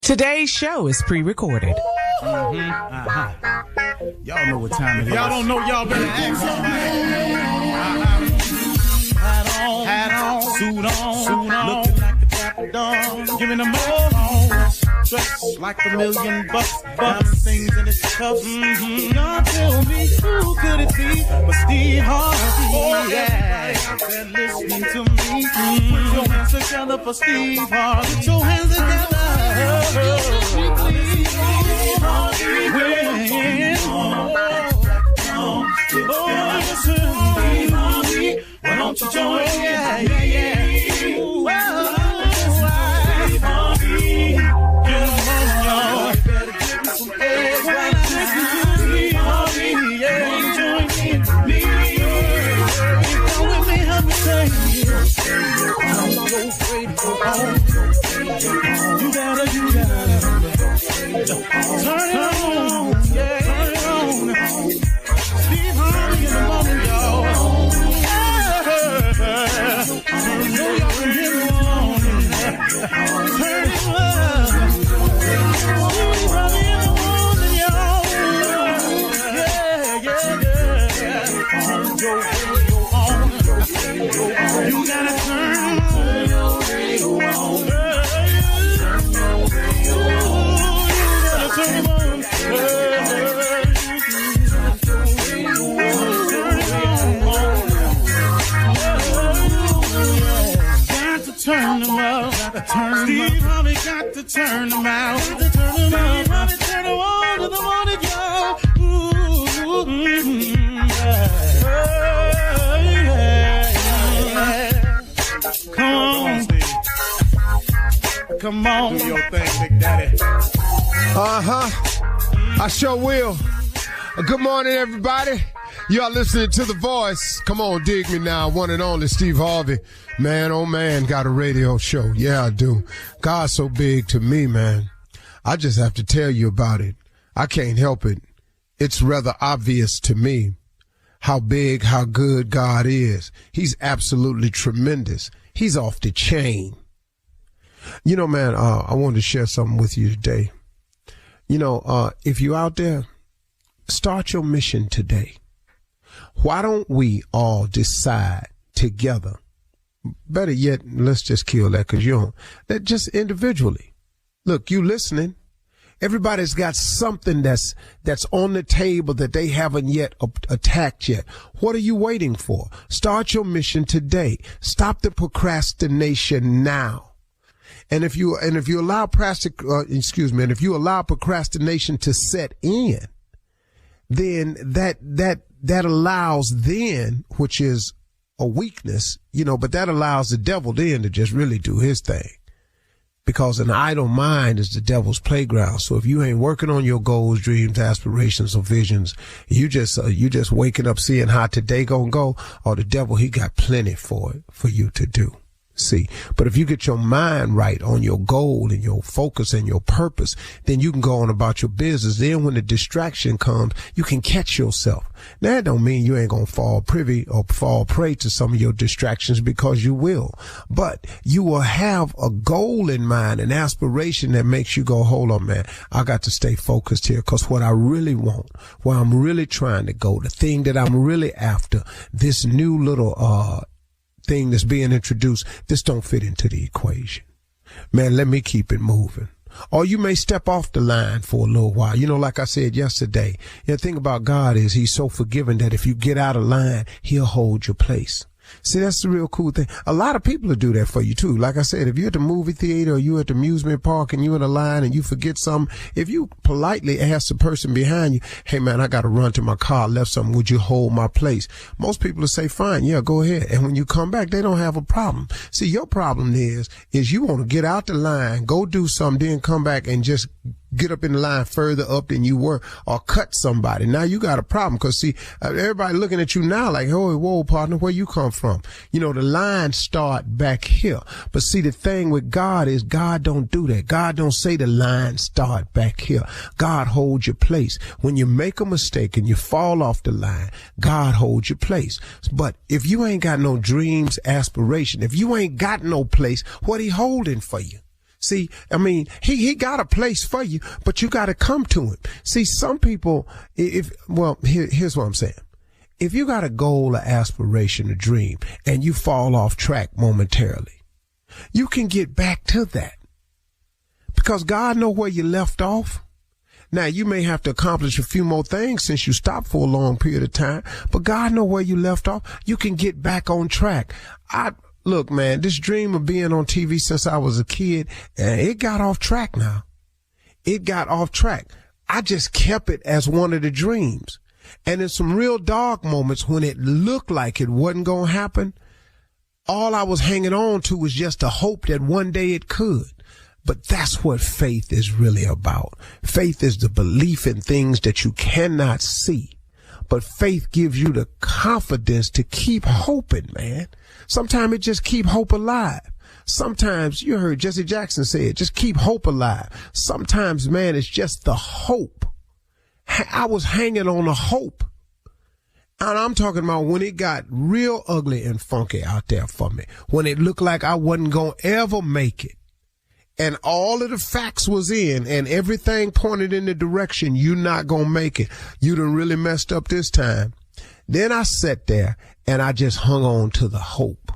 Today's show is pre-recorded. Y'all know what time it is. Y'all don't know, y'all better ask somebody. Hat on, suit on, looking like the Dapper Dawn, giving them all. Dressed like $1 million bucks, diamond things in his cuffs. Y'all tell me who could it be but Steve Harvey? Oh yeah, everybody out there listening to me. Put your hands together for Steve Harvey. Put your hands together. Steve Harvey, why don't you join? Yeah. Steve Harvey got to turn them out. Steve Harvey turn them on to the morning, y'all. Come on. Do your thing, Big Daddy. I sure will. Good morning, everybody. Y'all listening to The Voice. Come on, dig me now. One and only Steve Harvey. Man, oh man, got a radio show. Yeah, I do. God's so big to me, man. I just have to tell you about it. I can't help it. It's rather obvious to me how big, how good God is. He's absolutely tremendous. He's off the chain. You know, man, I wanted to share something with you today. You know, if you're out there, start your mission today. Why don't we all decide together? Better yet, let's just kill that because you don't. That just individually. Look, you listening. Everybody's got something that's on the table that they haven't yet attacked yet. What are you waiting for? Start your mission today. Stop the procrastination now. And if you allow procrastination to set in, then that allows then, which is a weakness, but that allows the devil then to just really do his thing. Because an idle mind is the devil's playground. So if you ain't working on your goals, dreams, aspirations, or visions, you just waking up seeing how today gonna go, or the devil, he got plenty for you to do. See, but if you get your mind right on your goal and your focus and your purpose, then you can go on about your business. Then when the distraction comes, you can catch yourself. Now, that don't mean you ain't going to fall prey to some of your distractions, because you will. But you will have a goal in mind, an aspiration that makes you go, hold on, man, I got to stay focused here, because what I really want, where I'm really trying to go, the thing that I'm really after, this new little thing that's being introduced, this don't fit into the equation. Man, let me keep it moving. Or you may step off the line for a little while. Like I said yesterday, the thing about God is he's so forgiving that if you get out of line, he'll hold your place. See, that's the real cool thing. A lot of people will do that for you too. Like I said, if you're at the movie theater or you're at the amusement park and you're in a line and you forget something, if you politely ask the person behind you, hey man, I got to run to my car, I left something, would you hold my place? Most people will say, fine, yeah, go ahead. And when you come back, they don't have a problem. See, your problem is you want to get out the line, go do something, then come back and just get up in the line further up than you were, or cut somebody. Now you got a problem, because see, everybody looking at you now like, oh, whoa, partner, where you come from? The line start back here. But see, the thing with God is God don't do that. God don't say the line start back here. God holds your place. When you make a mistake and you fall off the line, God holds your place. But if you ain't got no dreams, aspiration, if you ain't got no place, what he holding for you? See, I mean, he got a place for you, but you got to come to him. See, some people, here's what I'm saying. If you got a goal, an aspiration, a dream, and you fall off track momentarily, you can get back to that because God knows where you left off. Now, you may have to accomplish a few more things since you stopped for a long period of time, but God knows where you left off. You can get back on track. Look, man, this dream of being on TV since I was a kid, it got off track now. It got off track. I just kept it as one of the dreams. And in some real dark moments when it looked like it wasn't going to happen, all I was hanging on to was just a hope that one day it could. But that's what faith is really about. Faith is the belief in things that you cannot see. But faith gives you the confidence to keep hoping, man. Sometimes it just keep hope alive. Sometimes, you heard Jesse Jackson say it, just keep hope alive. Sometimes, man, it's just the hope. I was hanging on a hope. And I'm talking about when it got real ugly and funky out there for me. When it looked like I wasn't going to ever make it. And all of the facts was in and everything pointed in the direction you're not going to make it. You done really messed up this time. Then I sat there and I just hung on to the hope.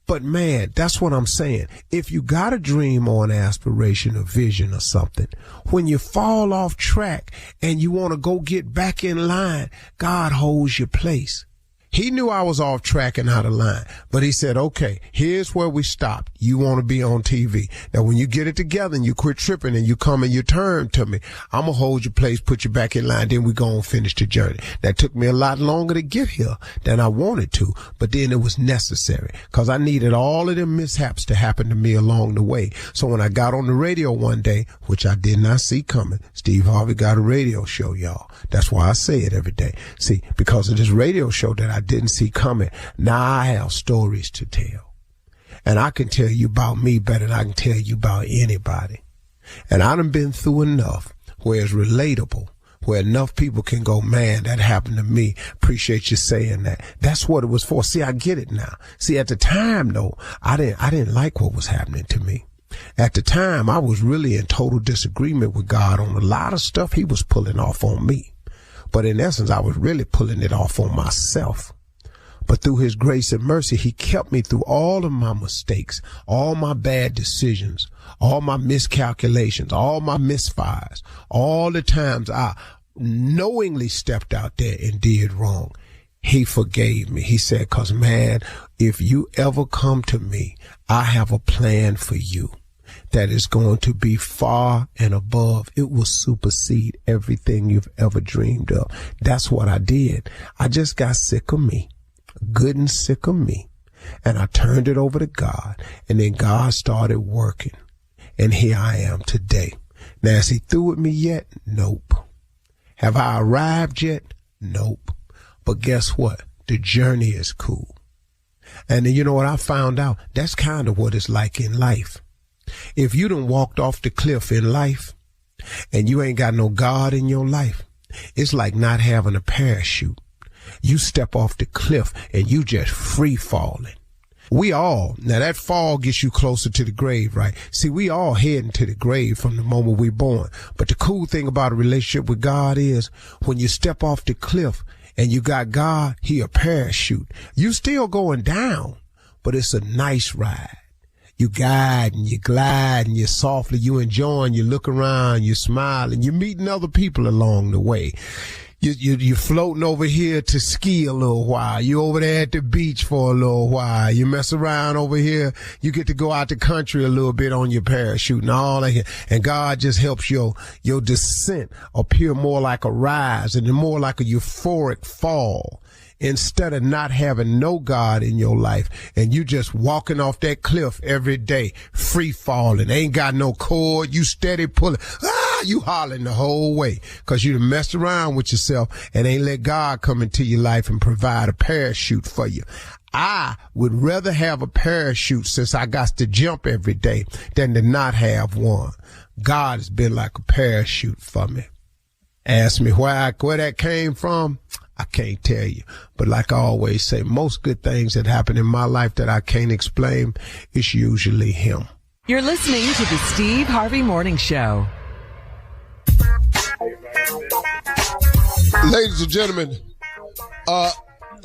But man, that's what I'm saying. If you got a dream or an aspiration or vision or something, when you fall off track and you want to go get back in line, God holds your place. He knew I was off track and out of line, but he said, okay, here's where we stopped. You want to be on TV. Now, when you get it together and you quit tripping and you come and you turn to me, I'm going to hold your place, put you back in line, then we go and finish the journey. That took me a lot longer to get here than I wanted to, but then it was necessary because I needed all of them mishaps to happen to me along the way. So when I got on the radio one day, which I did not see coming, Steve Harvey got a radio show, y'all. That's why I say it every day. See, because of this radio show that I didn't see coming, now I have stories to tell. And I can tell you about me better than I can tell you about anybody. And I done been through enough where it's relatable, where enough people can go, man, that happened to me. Appreciate you saying that. That's what it was for. See, I get it now. See, at the time, though, I didn't like what was happening to me. At the time, I was really in total disagreement with God on a lot of stuff he was pulling off on me. But in essence, I was really pulling it off on myself. But through his grace and mercy, he kept me through all of my mistakes, all my bad decisions, all my miscalculations, all my misfires, all the times I knowingly stepped out there and did wrong. He forgave me. He said, 'cause man, if you ever come to me, I have a plan for you that is going to be far and above. It will supersede everything you've ever dreamed of. That's what I did. I just got sick of me, good and sick of me. And I turned it over to God. And then God started working. And here I am today. Now, is he through with me yet? Nope. Have I arrived yet? Nope. But guess what? The journey is cool. And then you know what I found out? That's kind of what it's like in life. If you done walked off the cliff in life and you ain't got no God in your life, it's like not having a parachute. You step off the cliff and you just free falling. Now that fall gets you closer to the grave, right? See, we all heading to the grave from the moment we're born. But the cool thing about a relationship with God is when you step off the cliff and you got God, he a parachute. You still going down, but it's a nice ride. You guide and you glide and you softly, you enjoying, you look around, you smile and you're meeting other people along the way. You're floating over here to ski a little while. You over there at the beach for a little while. You mess around over here. You get to go out the country a little bit on your parachute and all that. And God just helps your descent appear more like a rise and more like a euphoric fall. Instead of not having no God in your life and you just walking off that cliff every day, free falling, ain't got no cord, you steady pulling, you hollering the whole way because you done messed around with yourself and ain't let God come into your life and provide a parachute for you. I would rather have a parachute since I got to jump every day than to not have one. God has been like a parachute for me. Ask me where that came from. I can't tell you. But like I always say, most good things that happen in my life that I can't explain, it's usually him. You're listening to the Steve Harvey Morning Show. Ladies and gentlemen,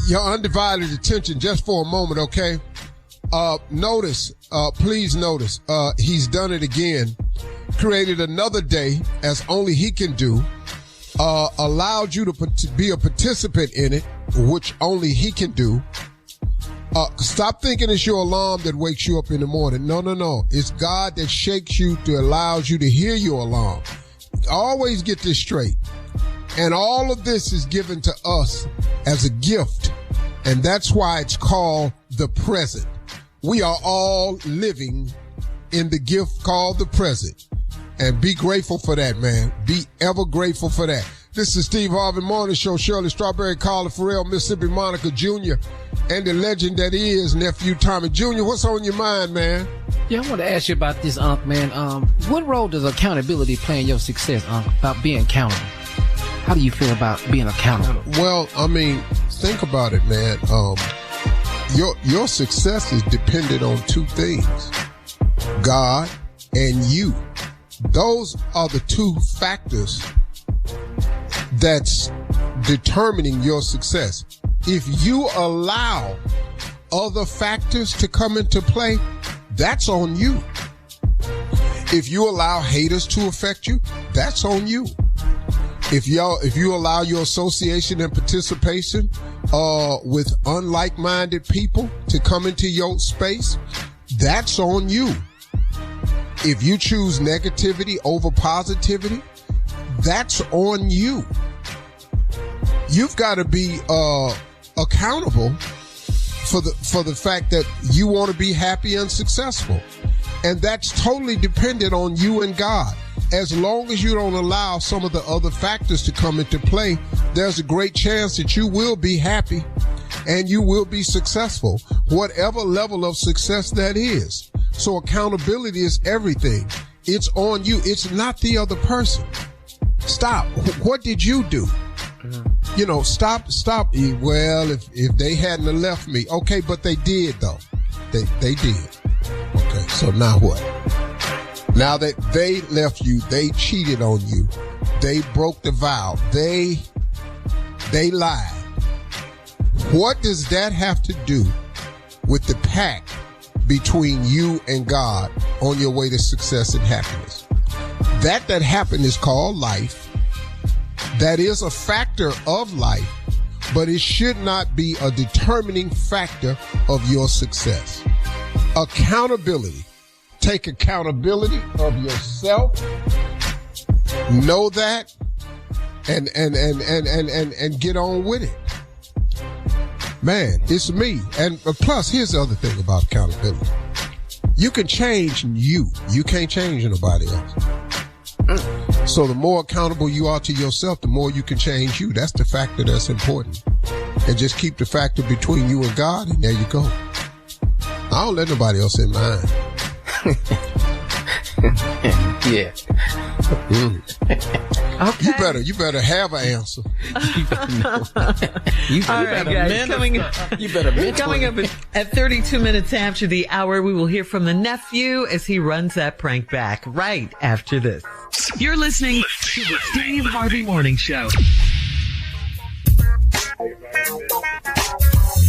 your undivided attention just for a moment, okay? Please notice, he's done it again. Created another day as only he can do. Allowed you to be a participant in it, which only he can do. Stop thinking it's your alarm that wakes you up in the morning. No. It's God that shakes you to allows you to hear your alarm. Always get this straight. And all of this is given to us as a gift. And that's why it's called the present. We are all living in the gift called the present. And be grateful for that, man. Be ever grateful for that. This is Steve Harvey Morning Show. Shirley Strawberry, Carla Farrell, Mississippi Monica Jr., and the legend that is Nephew Tommy Jr. What's on your mind, man? Yeah, I want to ask you about this, Unc, man. What role does accountability play in your success, Unc, about being accountable? How do you feel about being accountable? Well, I mean, think about it, man. Your success is dependent on two things, God and you. Those are the two factors that's determining your success. If you allow other factors to come into play, that's on you. If you allow haters to affect you, that's on you. If you allow your association and participation with unlike-minded people to come into your space, that's on you. If you choose negativity over positivity, that's on you. You've got to be accountable for the fact that you want to be happy and successful. And that's totally dependent on you and God. As long as you don't allow some of the other factors to come into play, there's a great chance that you will be happy and you will be successful, whatever level of success that is. So accountability is everything. It's on you. It's not the other person. Stop. What did you do? You know, stop. Well, if they hadn't have left me, okay, but they did though. They did. Okay, so now what? Now that they left you, they cheated on you, they broke the vow, they lied. What does that have to do with the pact between you and God on your way to success and happiness? That happened is called life. That is a factor of life, but it should not be a determining factor of your success. Accountability. Take accountability of yourself. Know that and get on with it. Man, it's me. And plus, here's the other thing about accountability. You can change you. You can't change nobody else. So the more accountable you are to yourself, the more you can change you. That's the factor that's important. And just keep the factor between you and God, and there you go. I don't let nobody else in mine. Yeah. Okay. You better have an answer. You better know. You All right, guys. Coming up at 32 minutes after the hour, we will hear from the nephew as he runs that prank back right after this. You're listening to the Steve Harvey Morning Show.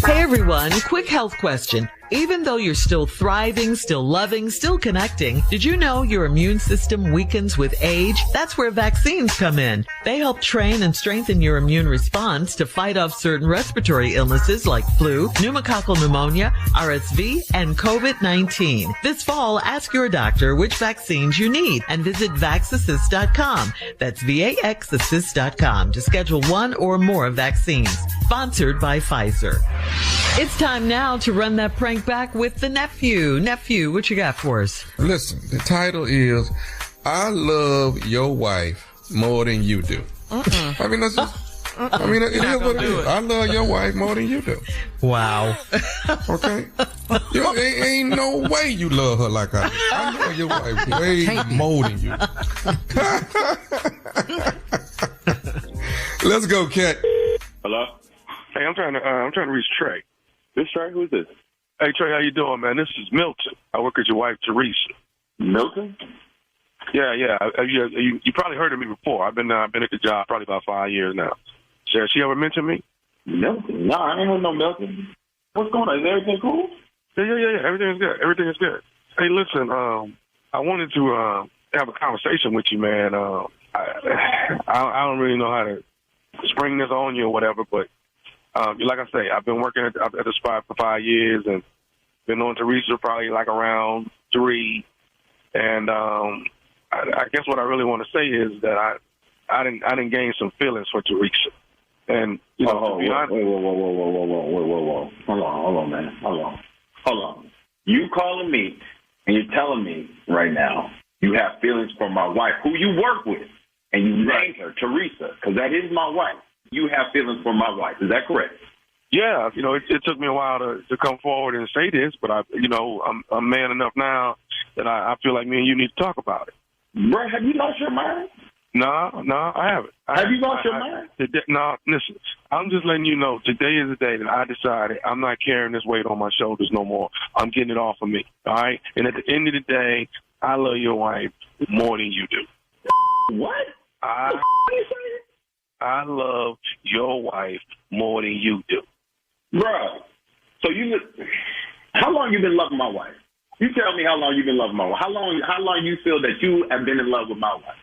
Hey everyone, quick health question. Even though you're still thriving, still loving, still connecting, did you know your immune system weakens with age? That's where vaccines come in. They help train and strengthen your immune response to fight off certain respiratory illnesses like flu, pneumococcal pneumonia, RSV, and COVID-19. This fall, ask your doctor which vaccines you need and visit vaxassist.com. That's VAXassist.com to schedule one or more vaccines. Sponsored by Pfizer. It's time now to run that prank back with the nephew. Nephew, what you got for us? Listen, the title is I Love Your Wife More Than You Do. I mean, that's just, it is what it is. I love your wife more than you do. Wow. Okay? Ain't no way you love her like I do. I love your wife way more than you do. Let's go, Cat. Hello? Hey, I'm trying to reach Trey. This Trey? Who is this? Hey, Trey, how you doing, man? This is Milton. I work with your wife, Teresa. Milton? Yeah. You probably heard of me before. I've been at the job probably about 5 years now. Has she ever mentioned me? Milton? No, I ain't heard no Milton. What's going on? Is everything cool? Yeah. Everything is good. Hey, listen. I wanted to have a conversation with you, man. I don't really know how to spring this on you or whatever, but like I say, I've been working at the spot for 5 years and been on Teresa probably like around 3. And I guess what I really want to say is that I didn't gain some feelings for Teresa. And you know, to be honest, whoa. Hold on, man. Hold on. You calling me and you're telling me right now you have feelings for my wife, who you work with, and you named her Teresa, because that is my wife. You have feelings for my wife. Is that correct? Yeah, you know, it took me a while to come forward and say this, but I'm man enough now that I feel like me and you need to talk about it. Bro, have you lost your mind? No, I haven't. Have you lost your mind? No, listen, I'm just letting you know, today is the day that I decided I'm not carrying this weight on my shoulders no more. I'm getting it off of me, all right? And at the end of the day, I love your wife more than you do. What? I love your wife more than you do. Bro, so how long you been loving my wife? You tell me how long you been loving my wife. How long you feel that you have been in love with my wife?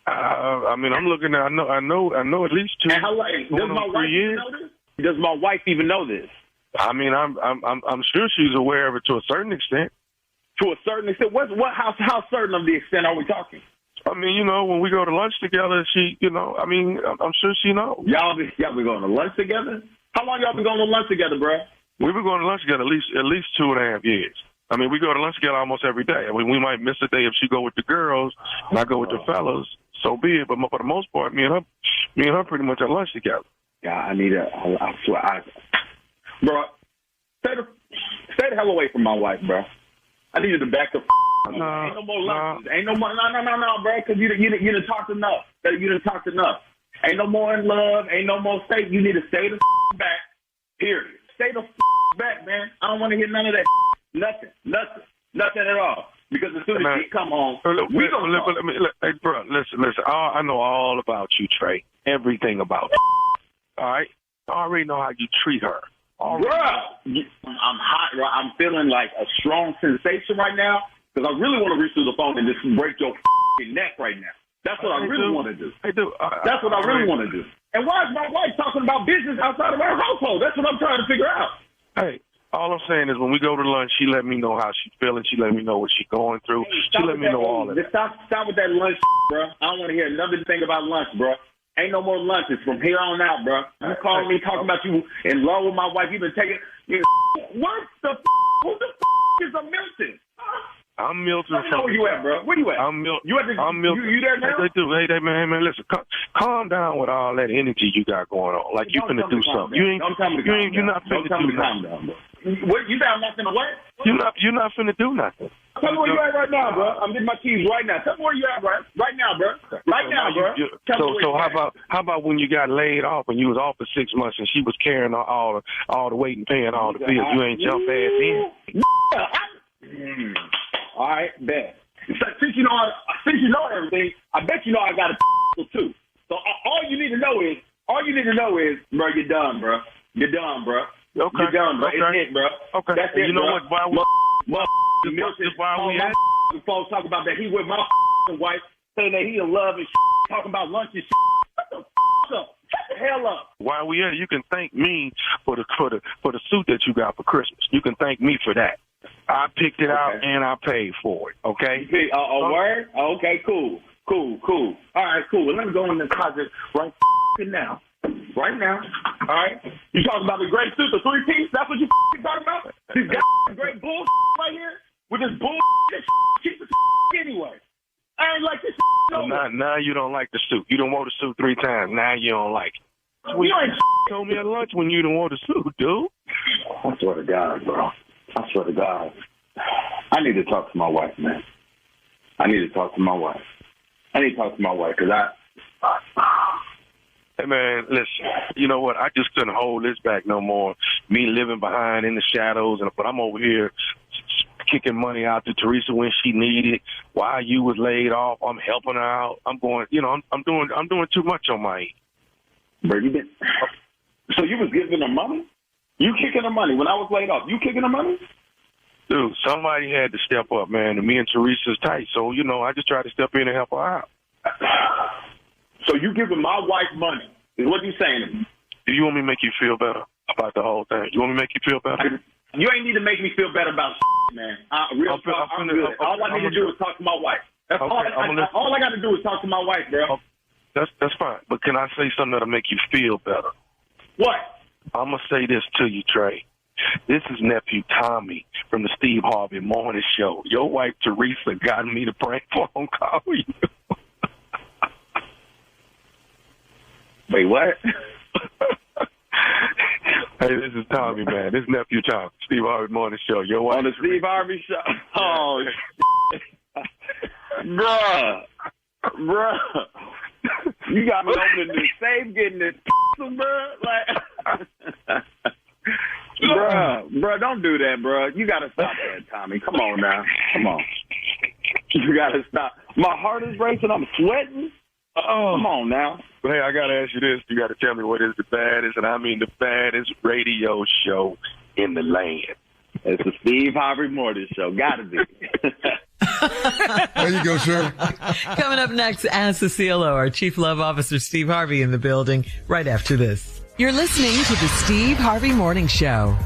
I'm looking at, I know at least 2. And how long, does my wife even know this? Does my wife even know this? I mean, I'm sure she's aware of it to a certain extent. To a certain extent? How certain of the extent are we talking? I mean, you know, when we go to lunch together, she, you know, I mean, I'm sure she knows. Y'all be going to lunch together? How long y'all been going to lunch together, bro? We've been going to lunch together at least 2.5 years. I mean, we go to lunch together almost every day. I mean, we might miss a day if she go with the girls and I go with the fellas. So be it. But for the most part, me and her pretty much at lunch together. Yeah, I swear, bro, stay the hell away from my wife, bro. I need you to back the ain't no more lunches. Ain't no more, no, bro, because you done talked enough. You done talked enough. Ain't no more in love. Ain't no more stay. You need to stay the back, period. Stay the back, man. I don't want to hear none of that. Nothing at all. Because as soon as she come home, we gonna talk. Hey, bro, listen. I know all about you, Trey. Everything about you. All right? I already know how you treat her. Bruh, I'm hot. I'm feeling like a strong sensation right now because I really want to reach through the phone and just break your neck right now. That's what I really want to do. I do. That's what I really want to do. And why is my wife talking about business outside of our household? That's what I'm trying to figure out. Hey, all I'm saying is when we go to lunch, she let me know how she's feeling. She let me know what she's going through. She let me know all of that. Stop with that lunch, bro. I don't want to hear another thing about lunch, bro. Ain't no more lunches from here on out, bro. You calling me talking about you in love with my wife. You been taking. What the? Who the is a Milton? I'm Milton. Where you at, bro? Where you at? I'm Milton. I'm Milton. You there now? Hey, man, listen. Calm down with all that energy you got going on. Like you finna do something. You're not finna do nothing. What? You say I'm not finna what? You're not finna do nothing. Tell me where you at right now, bro. I'm getting my keys right now. Tell me where you at right now, bro. Right now, bro. So how about when you got laid off and you was off for 6 months and she was carrying all the weight and paying all the bills? You ain't jump ass in. All right, bet. Since you know everything, I bet you know I got a too. So all you need to know is, bro, you're done, bro. You're done, bro. Okay. You're done, bro. Okay. It's it, bro. Okay. That's it, you know bro. what? Why we at? Folks talk about that he with my wife, saying that he in love and talking about lunch and shut the up. Shut the hell up. While we at it, you can thank me for the suit that you got for Christmas. You can thank me for that. I picked it out and I paid for it. Okay. Word? Okay. Cool. All right. Cool. Well, let me go in the closet right now. Right now. All right. You talking about the great suit, the 3-piece? That's what you talking about? This great bull right here with this bull keep the anyway. I ain't like this. Now you don't like the suit. You done wore the suit 3 times. Now you don't like it. You ain't told me at lunch when you done wore the suit, dude. I swear to God, bro. I swear to God. I need to talk to my wife, man. I need to talk to my wife because Hey, man, listen, you know what? I just couldn't hold this back no more. Me living behind in the shadows, but I'm over here kicking money out to Teresa when she needed. While you was laid off, I'm helping her out. I'm going, I'm doing too much on my end. Bro, so you was giving her money? You kicking her money when I was laid off? You kicking her money? Dude, somebody had to step up, man. And me and Teresa's tight, so I just tried to step in and help her out. So you giving my wife money is what you saying to me? Do you want me to make you feel better about the whole thing? You want me to make you feel better? You ain't need to make me feel better about man. I'm good. All I need to do is talk to my wife. That's all I got to do is talk to my wife, bro. That's fine. But can I say something that'll make you feel better? What? I'm going to say this to you, Trey. This is nephew Tommy from the Steve Harvey Morning Show. Your wife Teresa got me to prank phone call you. Wait, what? Hey, this is Tommy, man. This is nephew Tommy, Steve Harvey Morning Show. Your wife on the Steve Harvey Show. Oh, bruh. You got me opening this safe, getting this, bruh. Like, bruh, don't do that, bruh. You got to stop that, Tommy. Come on now. Come on. You got to stop. My heart is racing. I'm sweating. Oh, come on now. Hey, I got to ask you this. You got to tell me what is the baddest, and I mean the baddest radio show in the land. It's the Steve Harvey Morning Show. Gotta be. There you go, Shirley. Coming up next, Ask the CLO, our Chief Love Officer Steve Harvey in the building right after this. You're listening to the Steve Harvey Morning Show.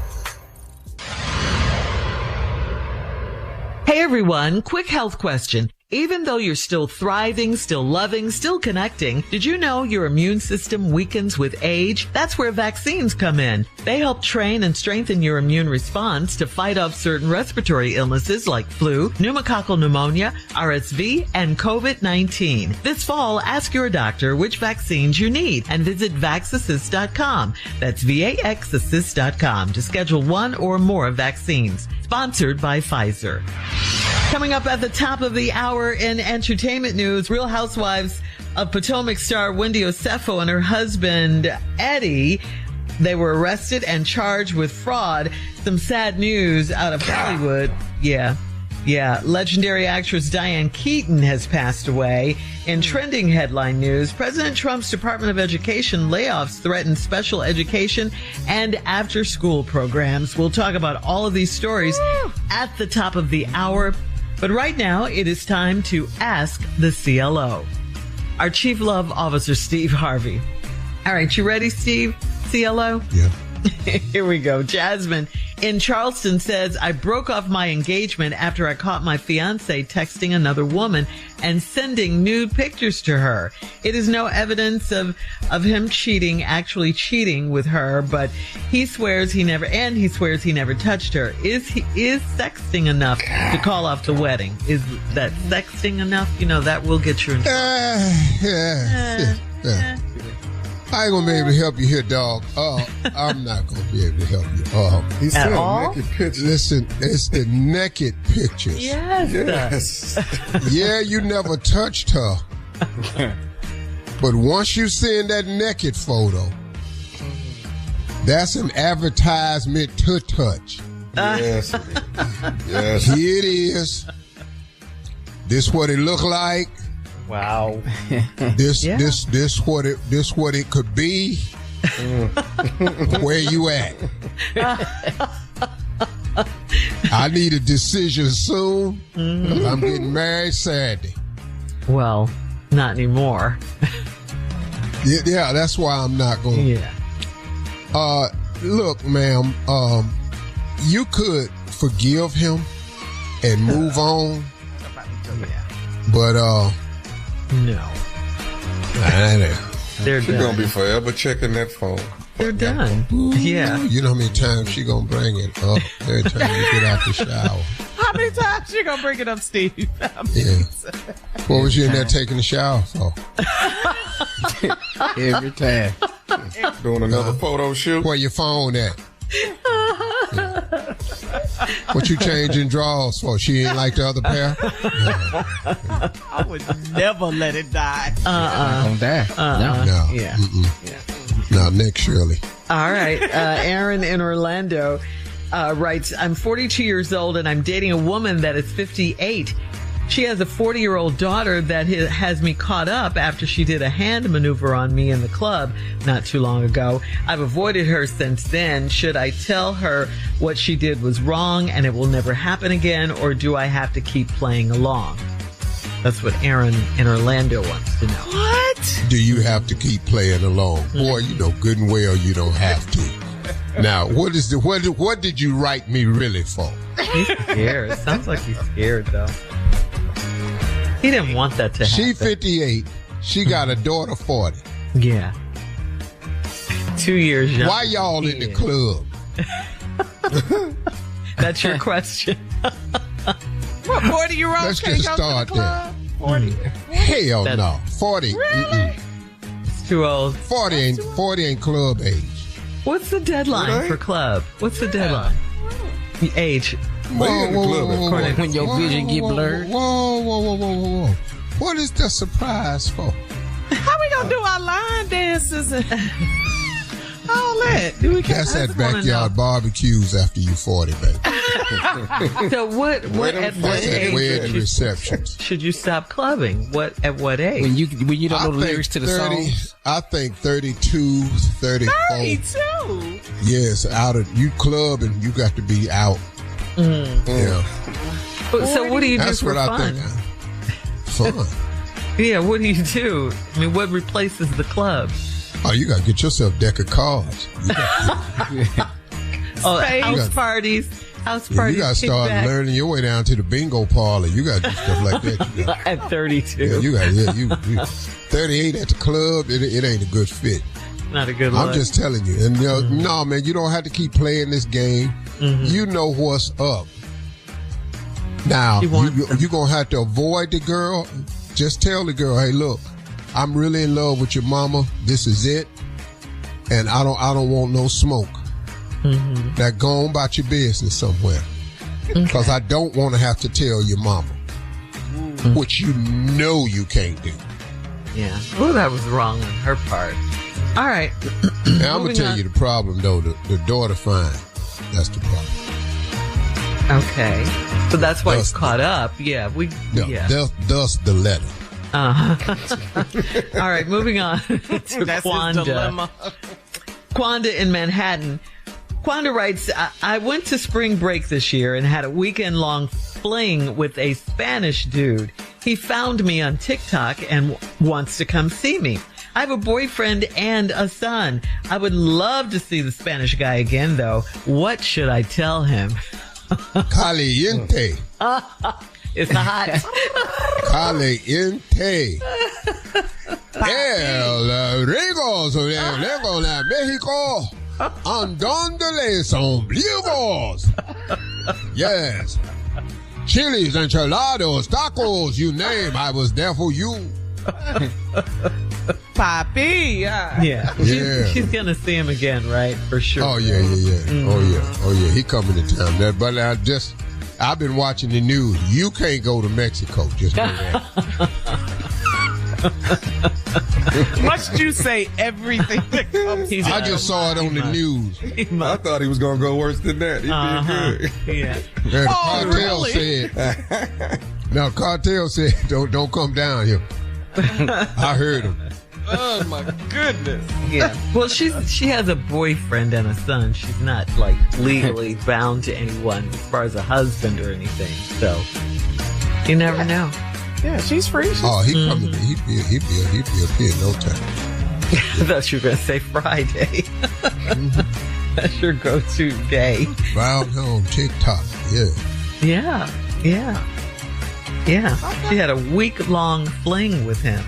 Hey everyone, quick health question. Even though you're still thriving, still loving, still connecting, did you know your immune system weakens with age? That's where vaccines come in. They help train and strengthen your immune response to fight off certain respiratory illnesses like flu, pneumococcal pneumonia, RSV, and COVID-19. This fall, ask your doctor which vaccines you need and visit vaxassist.com. That's VAXassist.com to schedule one or more vaccines. Sponsored by Pfizer. Coming up at the top of the hour in entertainment news, Real Housewives of Potomac star Wendy Osefo and her husband, Eddie, they were arrested and charged with fraud. Some sad news out of Hollywood. Yeah. Legendary actress Diane Keaton has passed away. In trending headline news, President Trump's Department of Education layoffs threaten special education and after-school programs. We'll talk about all of these stories at the top of the hour. But right now, it is time to ask the CLO. Our Chief Love Officer, Steve Harvey. All right, you ready, Steve? CLO? Yeah. Here we go. Jasmine in Charleston says, I broke off my engagement after I caught my fiance texting another woman and sending nude pictures to her. It is no evidence of him actually cheating with her, but he swears he never touched her. Is sexting enough to call off the wedding? Is that sexting enough? That will get you in trouble. Yeah. I ain't gonna be able to help you here, dog. I'm not gonna be able to help you. He said naked pictures. Listen, it's the naked pictures. Yes. Yeah, you never touched her. But once you send that naked photo, that's an advertisement to touch. Yes. Yes. Here it is. This what it look like. Wow. This what it could be. Where you at? I need a decision soon. I'm getting married Saturday. Well, not anymore. Yeah, that's why I'm not going. Yeah. Look, ma'am, you could forgive him and move on. But no. They're She's done. gonna be forever checking that phone. They're done. Ooh, Yeah. You know how many times she gonna bring it up every time you get out the shower? How many times you gonna bring it up, Steve? Yeah. What was you in there taking a shower for? Every time. Doing another photo shoot. Where your phone at? Yeah. What you changing drawers for? She ain't like the other pair? Yeah. I would never let it die. Don't die. No. Yeah. No, Nick Shirley. All right. Aaron in Orlando. writes, I'm 42 years old and I'm dating a woman that is 58. She has a 40-year-old daughter that has me caught up after she did a hand maneuver on me in the club not too long ago. I've avoided her since then. Should I tell her what she did was wrong and it will never happen again, or do I have to keep playing along? That's what Aaron in Orlando wants to know. What? Do you have to keep playing along? Boy, you know good and well you don't have to. Now, what did you write me really for? He's scared. It sounds like he's scared, though. He didn't want that to happen. She 58. She got a daughter 40. Yeah. 2 years younger. Why y'all in the club? That's your question. What, 40-year-olds Let's can't just go start to the club? 40. Hell no. 40. Really? It's too old. 40 ain't club age. What's the deadline for club? What's the deadline? The age. When your vision get blurred. Whoa. What is the surprise for? How we gonna do our line dances and all that? That's at backyard barbecues after you 40, baby. So what at what That's at age wedding receptions. should you stop clubbing? At what age? When you don't know the think lyrics to the 30, songs. I think 32, 34. 32. Yes, you club and you got to be out. Yeah. So what do you do That's for what fun? I think. Fun. Yeah, what do you do? I mean, what replaces the club? Oh, you got to get yourself a deck of cards. House parties. You got to start learning your way down to the bingo parlor. You got to do stuff like that. At 32. Yeah, you 38 at the club, it ain't a good fit. Not a good look. I'm just telling you. And no, man, you don't have to keep playing this game. You know what's up. Now, you're going to have to avoid the girl. Just tell the girl, hey, look, I'm really in love with your mama. This is it. And I don't want no smoke. Now go on about your business somewhere. Because I don't want to have to tell your mama. Which you know you can't do. Yeah. Oh, that was wrong on her part. All right. Now, I'm going to tell you the problem, though. The daughter fine. That's the problem. Okay. So that's why he's caught up. Yeah. Thus the letter. All right. Moving on to That's Quanda. his dilemma. Quanda in Manhattan. Quanda writes, I went to spring break this year and had a weekend-long fling with a Spanish dude. He found me on TikTok and wants to come see me. I have a boyfriend and a son. I would love to see the Spanish guy again, though. What should I tell him? Caliente. It's hot. Caliente. El Rigos de Mexico. Andonde son ombligos. Yes. Chilies, enchiladas, tacos, you name. I was there for you. Papi. Yeah. She's going to see him again, right? For sure. Oh, yeah. Oh, yeah. He coming to town. But I've been watching the news. You can't go to Mexico. Just know that. Must you say everything that comes I just saw it on the news. I thought he was going to go worse than that. He did good. Yeah. The cartel said. No, cartel said, don't come down here. I heard him. Oh my goodness. Yeah. Well, she has a boyfriend and a son. She's not like legally bound to anyone as far as a husband or anything. So you never know. Yeah, she's free. He coming. He'd be up here in no time. I thought you were going to say Friday. That's your go-to day. Found her on TikTok. Yeah. Yeah. She had a week-long fling with him.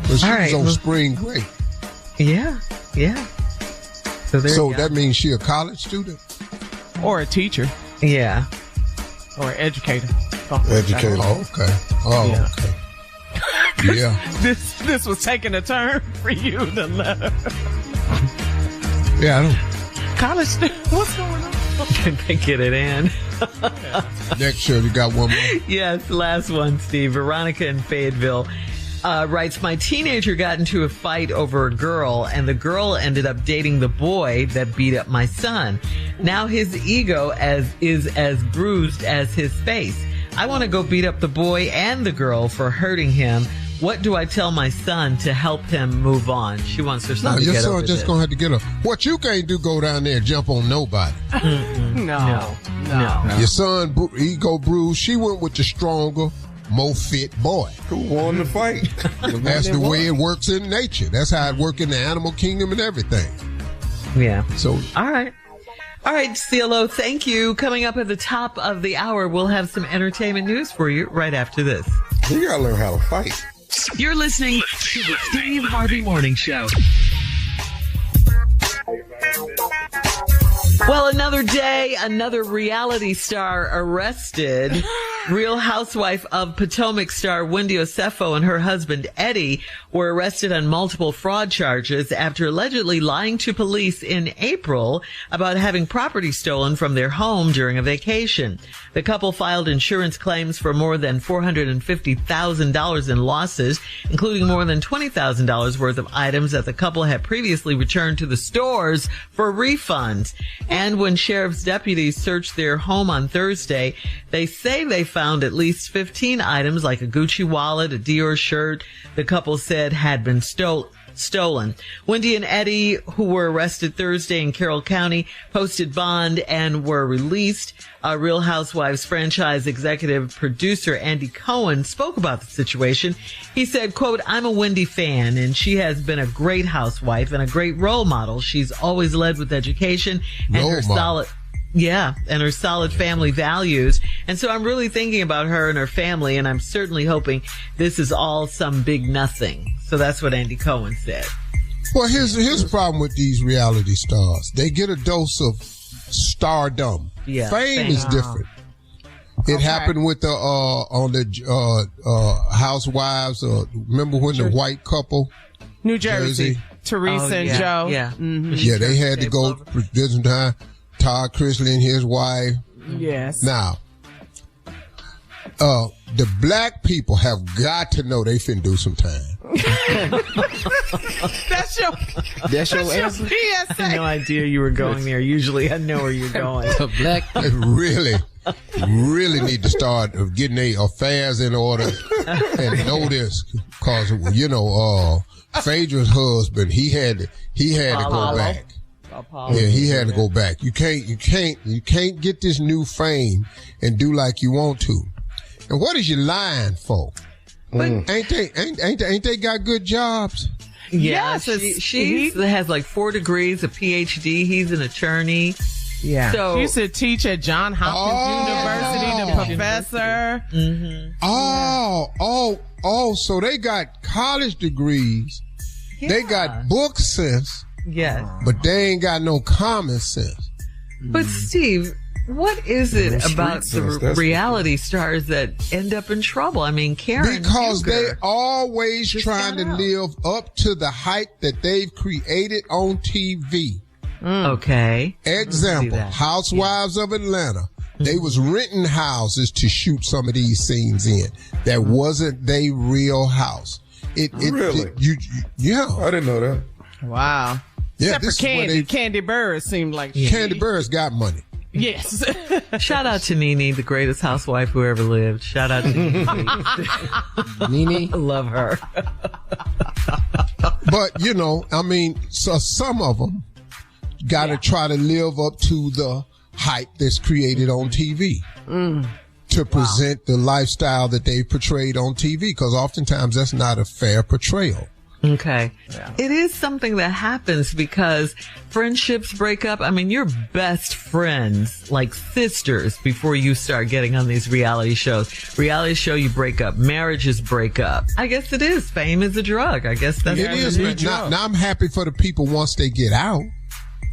But she was on spring break. Yeah. So that means she a college student? Or a teacher. Yeah. Or an educator. Educator. Okay. Yeah. This was taking a turn for you, the letter. Yeah, I don't. College student. What's going on? They get it in. Next show, you got one more? Yes, last one, Steve. Veronica in Fayetteville. writes, my teenager got into a fight over a girl, and the girl ended up dating the boy that beat up my son. Now his ego is as bruised as his face. I want to go beat up the boy and the girl for hurting him. What do I tell my son to help him move on? She wants her son to get over this. Your son just going to have to get up. What you can't do, go down there and jump on nobody. No. Your son, ego bruised. She went with the stronger, more fit boy. Who won the fight? That's the way it works in nature. That's how it works in the animal kingdom and everything. Yeah. So, all right, CLO, thank you. Coming up at the top of the hour, we'll have some entertainment news for you right after this. You gotta learn how to fight. You're listening to the Steve Harvey Morning Show. Well, another day, another reality star arrested. Real Housewife of Potomac star Wendy Osefo and her husband Eddie were arrested on multiple fraud charges after allegedly lying to police in April about having property stolen from their home during a vacation. The couple filed insurance claims for more than $450,000 in losses, including more than $20,000 worth of items that the couple had previously returned to the stores for refunds. And when sheriff's deputies searched their home on Thursday, they say they found at least 15 items like a Gucci wallet, a Dior shirt, the couple said had been stolen. Wendy and Eddie, who were arrested Thursday in Carroll County, posted bond and were released. Real Housewives franchise executive producer Andy Cohen spoke about the situation. He said, quote, I'm a Wendy fan, and she has been a great housewife and a great role model. She's always led with education and her solid family values. And so I'm really thinking about her and her family, and I'm certainly hoping this is all some big nothing. So that's what Andy Cohen said. well, here's the problem with these reality stars. They get a dose of stardom. Yeah, fame is different. It happened with the on the Housewives. Remember when the white couple, New Jersey. Teresa and Joe. Yeah, yeah, they had to go for this time. Todd Chrisley and his wife. Yes. Now, the black people have got to know they finna do some time. That's your I answer. had no idea you were going there. Usually I know where you're going. The black They really need to start getting their affairs in order and know this, because Phaedra's husband, he had to go back. Yeah, he had to go back. You can't get this new fame and do like you want to. And what is you lying for? Ain't they got good jobs? Yeah, Yes, she has like 4 degrees, a PhD. He's an attorney. Yeah. So she used to teach at Johns Hopkins University, the professor. Mm-hmm. So they got college degrees. Yeah. They got book sense. Yes. But they ain't got no common sense. But Steve, what is it about the reality stars that end up in trouble? I mean, Karen. Because Huger they always just trying to got out. live up to the hype that they've created on TV. Okay. Example, Housewives of Atlanta. They was renting houses to shoot some of these scenes in. That wasn't their real house. Really? Yeah. I didn't know that. Wow. Yeah, Except for this is where Candy. Candy Burr seemed like Candy Burr's got money. Yes. Shout out to Nene, the greatest housewife who ever lived. Shout out to Nene. Nene. I love her. But, so some of them got to try to live up to the hype that's created on TV to present the lifestyle that they portrayed on TV, because oftentimes that's not a fair portrayal. Okay. Yeah. It is something that happens because friendships break up. I mean, you're best friends, like sisters, before you start getting on these reality shows. Reality show, you break up. Marriages break up. I guess it is. Fame is a drug. I guess that's It is. Now I'm happy for the people once they get out.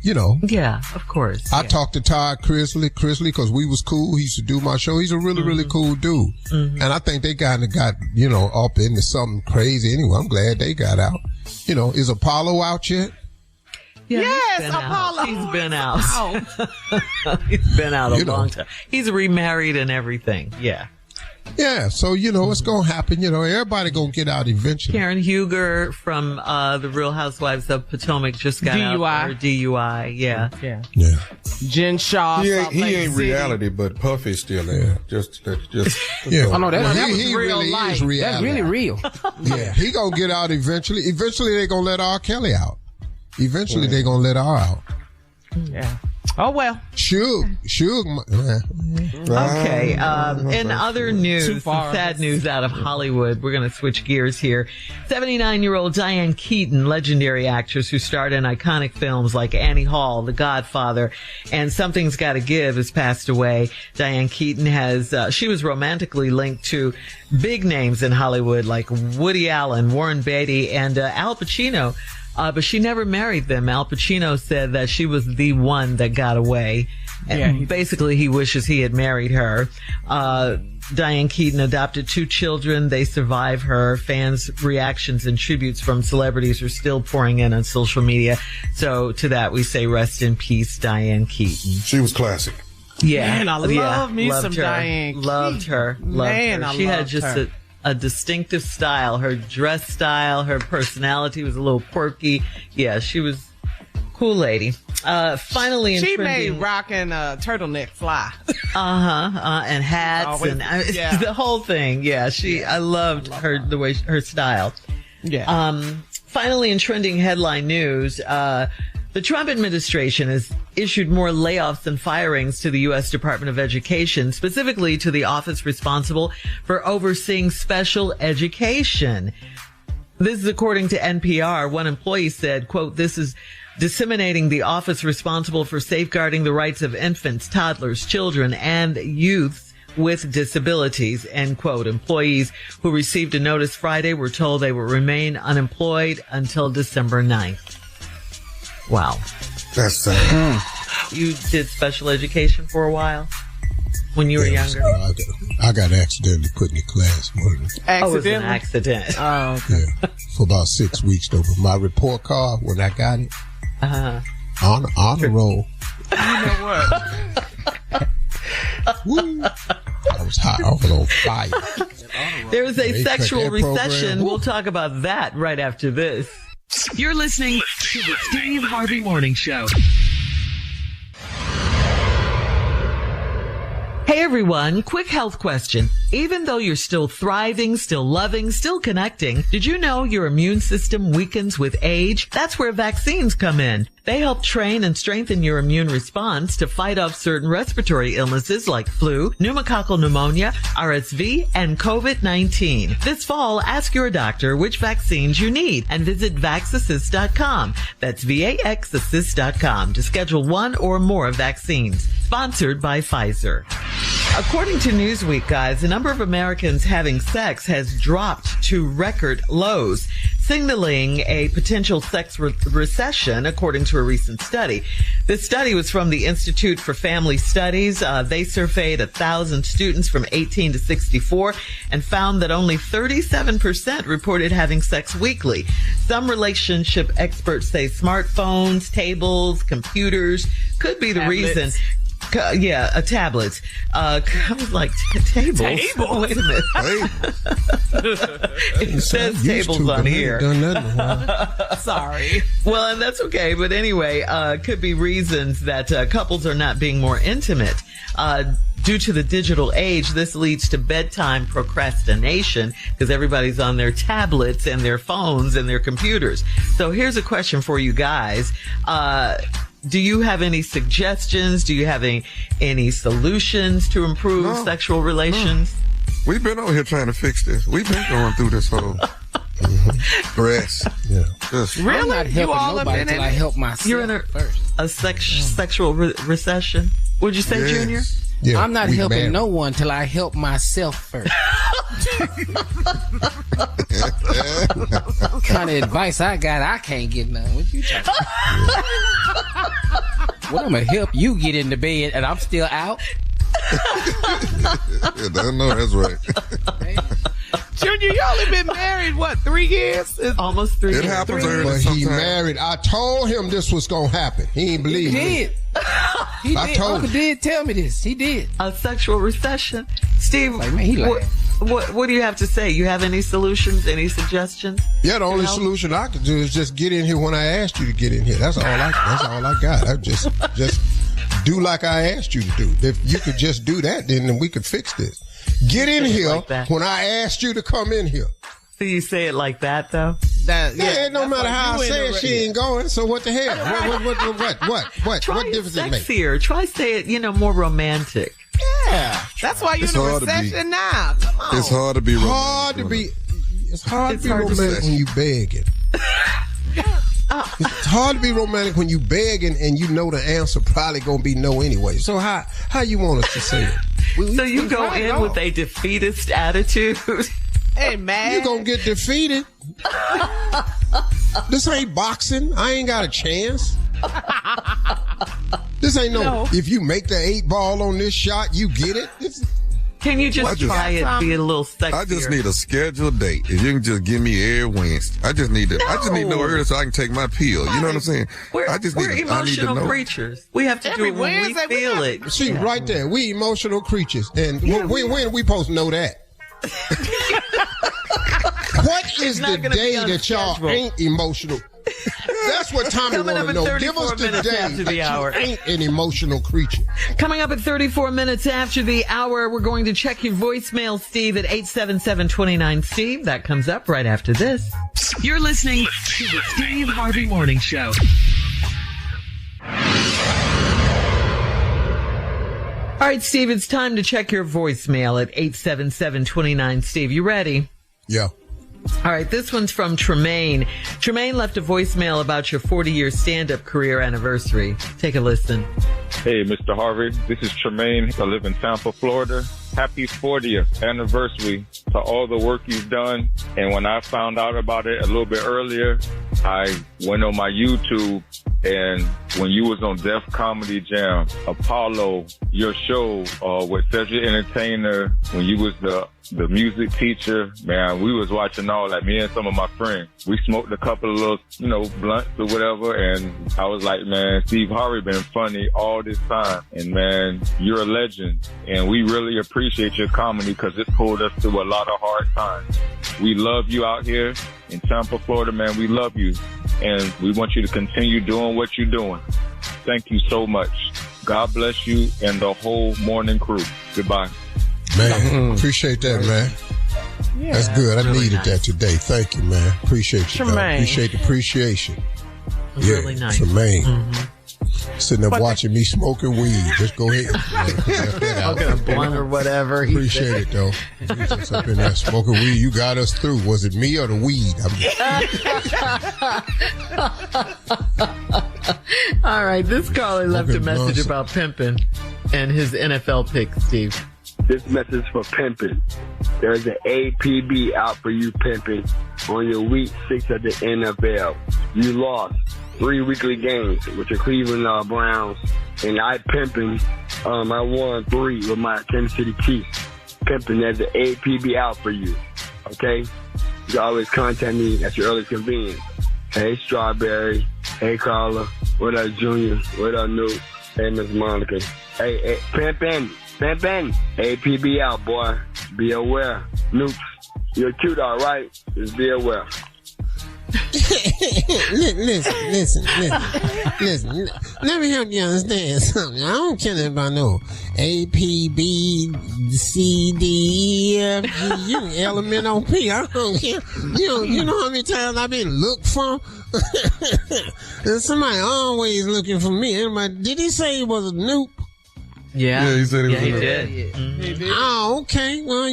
Yeah, of course. I talked to Todd Chrisley, because we was cool. He used to do my show. He's a really, really cool dude. And I think they kind of got, up into something crazy. Anyway, I'm glad they got out. Is Apollo out yet? Yeah, Yes, Apollo. He's been out. He's been out a long time. He's remarried and everything. Yeah. Yeah, so, it's going to happen. Everybody going to get out eventually. Karen Huger from the Real Housewives of Potomac just got out for her DUI. Yeah. Jen Shaw. He ain't reality, but Puffy's still there. Just yeah. Oh, no, that was he real really life. is reality. That's really real. Yeah, he going to get out eventually. Eventually, they're going to let R. Kelly out. Eventually, they're going to let R out. Yeah. Oh, well. Suge. Okay. In other news, sad news out of Hollywood, we're going to switch gears here. 79-year-old Diane Keaton, legendary actress who starred in iconic films like Annie Hall, The Godfather, and Something's Gotta Give, has passed away. Diane Keaton she was romantically linked to big names in Hollywood like Woody Allen, Warren Beatty, and Al Pacino. But she never married them. Al Pacino said that she was the one that got away. And basically, he wishes he had married her. Diane Keaton adopted 2 children. They survive her. Fans' reactions and tributes from celebrities are still pouring in on social media. So to that, we say rest in peace, Diane Keaton. She was classic. Yeah. Man, I love me some her. Diane Keaton. Loved her. She had just a distinctive style. Her dress style, her personality was a little quirky. Yeah, she was a cool lady. Finally, she made rocking a turtleneck fly. And hats the whole thing. Yeah, I loved the way her style. Yeah. Finally, in trending headline news, the Trump administration has issued more layoffs and firings to the U.S. Department of Education, specifically to the office responsible for overseeing special education. This is according to NPR. One employee said, quote, "This is disseminating the office responsible for safeguarding the rights of infants, toddlers, children, and youths with disabilities," end quote. Employees who received a notice Friday were told they will remain unemployed until December 9th. Wow. That's sad. You did special education for a while when you were younger? I got accidentally put in the class. It was an accident. Oh, okay. Yeah, for about 6 weeks though. But my report card, when I got it, honor roll. You know what? Woo. I was hot. I was on fire. There was a sexual recession. We'll talk about that right after this. You're listening to the Steve Harvey Morning Show. Hey everyone, quick health question. Even though you're still thriving, still loving, still connecting, did you know your immune system weakens with age? That's where vaccines come in. They help train and strengthen your immune response to fight off certain respiratory illnesses like flu, pneumococcal pneumonia, RSV, and COVID-19. This fall, ask your doctor which vaccines you need and visit vaxassist.com. That's VAXassist.com to schedule one or more vaccines. Sponsored by Pfizer. According to Newsweek, guys, the number of Americans having sex has dropped to record lows, signaling a potential sex recession, according to a recent study. This study was from the Institute for Family Studies. They surveyed 1,000 students from 18 to 64 and found that only 37% reported having sex weekly. Some relationship experts say smartphones, tables, computers could be the reason. Tablets. I was like, tables? Tables? Wait a minute. It says tables on here. Sorry. Well, and that's okay. But anyway, could be reasons that couples are not being more intimate. Due to the digital age, this leads to bedtime procrastination because everybody's on their tablets and their phones and their computers. So here's a question for you guys. Do you have any suggestions? Do you have any solutions to improve sexual relations? We've been over here trying to fix this. We've been going through this whole stress. Yeah. Really? I'm not helping nobody until I help myself. You're in a sexual recession. What'd you say, Junior? Yeah, I'm not helping no one till I help myself first. Kind of advice I got, I can't get none. What you talking about? Well, I'm going to help you get into bed and I'm still out. No, that's right. Junior, you only been married, 3 years? Almost 3 years. It happens But early he sometimes. married. I told him this was going to happen. He ain't believe me. He did. He I did. told Uncle him. did tell me this. He did. A sexual recession. Steve, Like, man, he like- what do you have to say? You have any solutions, any suggestions? Yeah, the only help? solution I could do is just get in here when I asked you to get in here. That's all I got. I just do like I asked you to do. If you could just do that, then we could fix this. Get in here like that. when I asked you to come in here. So you say it like that, though? Yeah, no matter how I say it, she ain't going. So what the hell? What Try difference it make? sexier. Try say it, more romantic. Yeah. That's why you're It's in a hard to be- recession now. Come on. It's hard to be romantic. It's hard It's to be hard to romantic say. when you begging. It's hard to be romantic when you begging and you know the answer probably gonna be no anyway. So how you want us to say it? So you go in with a defeatist attitude. Hey, man. You gonna get defeated. This ain't boxing. I ain't got a chance. This ain't no. If you make the 8 ball on this shot, you get it. Can you just try it, be a little sexier? I just need a scheduled date. If you can just give me every Wednesday, I just need to know early so I can take my pill. You know what I'm saying? We're I emotional need to know. creatures. We have to Every do it when Wednesday, we feel it. See, right there, we emotional creatures, and when we supposed to know that? What is the not gonna day be on that y'all schedule. ain't emotional? That's what Tommy Coming want up to at know. Give us 34 the minutes day after the that hour. you ain't an emotional creature. Coming up at 34 minutes after the hour, we're going to check your voicemail, Steve, at 877-29-STEVE. That comes up right after this. You're listening to the Steve Harvey Morning Show. All right, Steve, it's time to check your voicemail at 877-29-STEVE. You ready? Yeah. All right, this one's from Tremaine. Tremaine left a voicemail about your 40-year stand-up career anniversary. Take a listen. Hey, Mr. Harvey. This is Tremaine. I live in Tampa, Florida. Happy 40th anniversary to all the work you've done. And when I found out about it a little bit earlier, I went on my YouTube, and when you was on Def Comedy Jam, Apollo, your show with Cedric Entertainer, when you was the music teacher, man, we was watching all that. Me and some of my friends, we smoked a couple of little, blunts or whatever, and I was like, man, Steve Harvey been funny all this time, and man, you're a legend, and we really appreciate your comedy because it pulled us through a lot of hard times. We love you out here in Tampa, Florida, man. We love you, and we want you to continue doing what you're doing. Thank you so much. God bless you and the whole morning crew. Goodbye. Man, appreciate that, man. Yeah. That's good. I Really needed nice. that today. Thank you, man. Appreciate you, dog. Tremaine. Appreciate the appreciation. Really nice. Tremaine. Sitting up watching me smoking weed. Just go ahead. Smoking a blunt or whatever. he Appreciate it, though. You just up in there smoking weed. You got us through. Was it me or the weed? All right, this caller left a Okay, message nonsense. about pimping and his NFL pick, Steve. This message for pimping. There's an APB out for you pimping on your week 6 of the NFL. You lost 3 weekly games with your Cleveland Browns, and I pimping. I won 3 with my Kansas City Chiefs. Pimping, there's an APB out for you. Okay? You can always contact me at your earliest convenience. Hey, Strawberry. Hey, Carla. What up, Junior? What up, Nuke? Hey, Miss Monica. Hey, pimping. Pimping. APB out, boy. Be aware. Nuke, you're cute, all right? Just be aware. Listen. Let me help you understand something. I don't care about no A, P, B, C, D, E, F, G, U, L, M, N, O, P. I don't care. You know how many times I've been looked for? And somebody always looking for me. Everybody, did he say he was a noob? Yeah, he said he was he a- did. He did. Oh, okay. Well,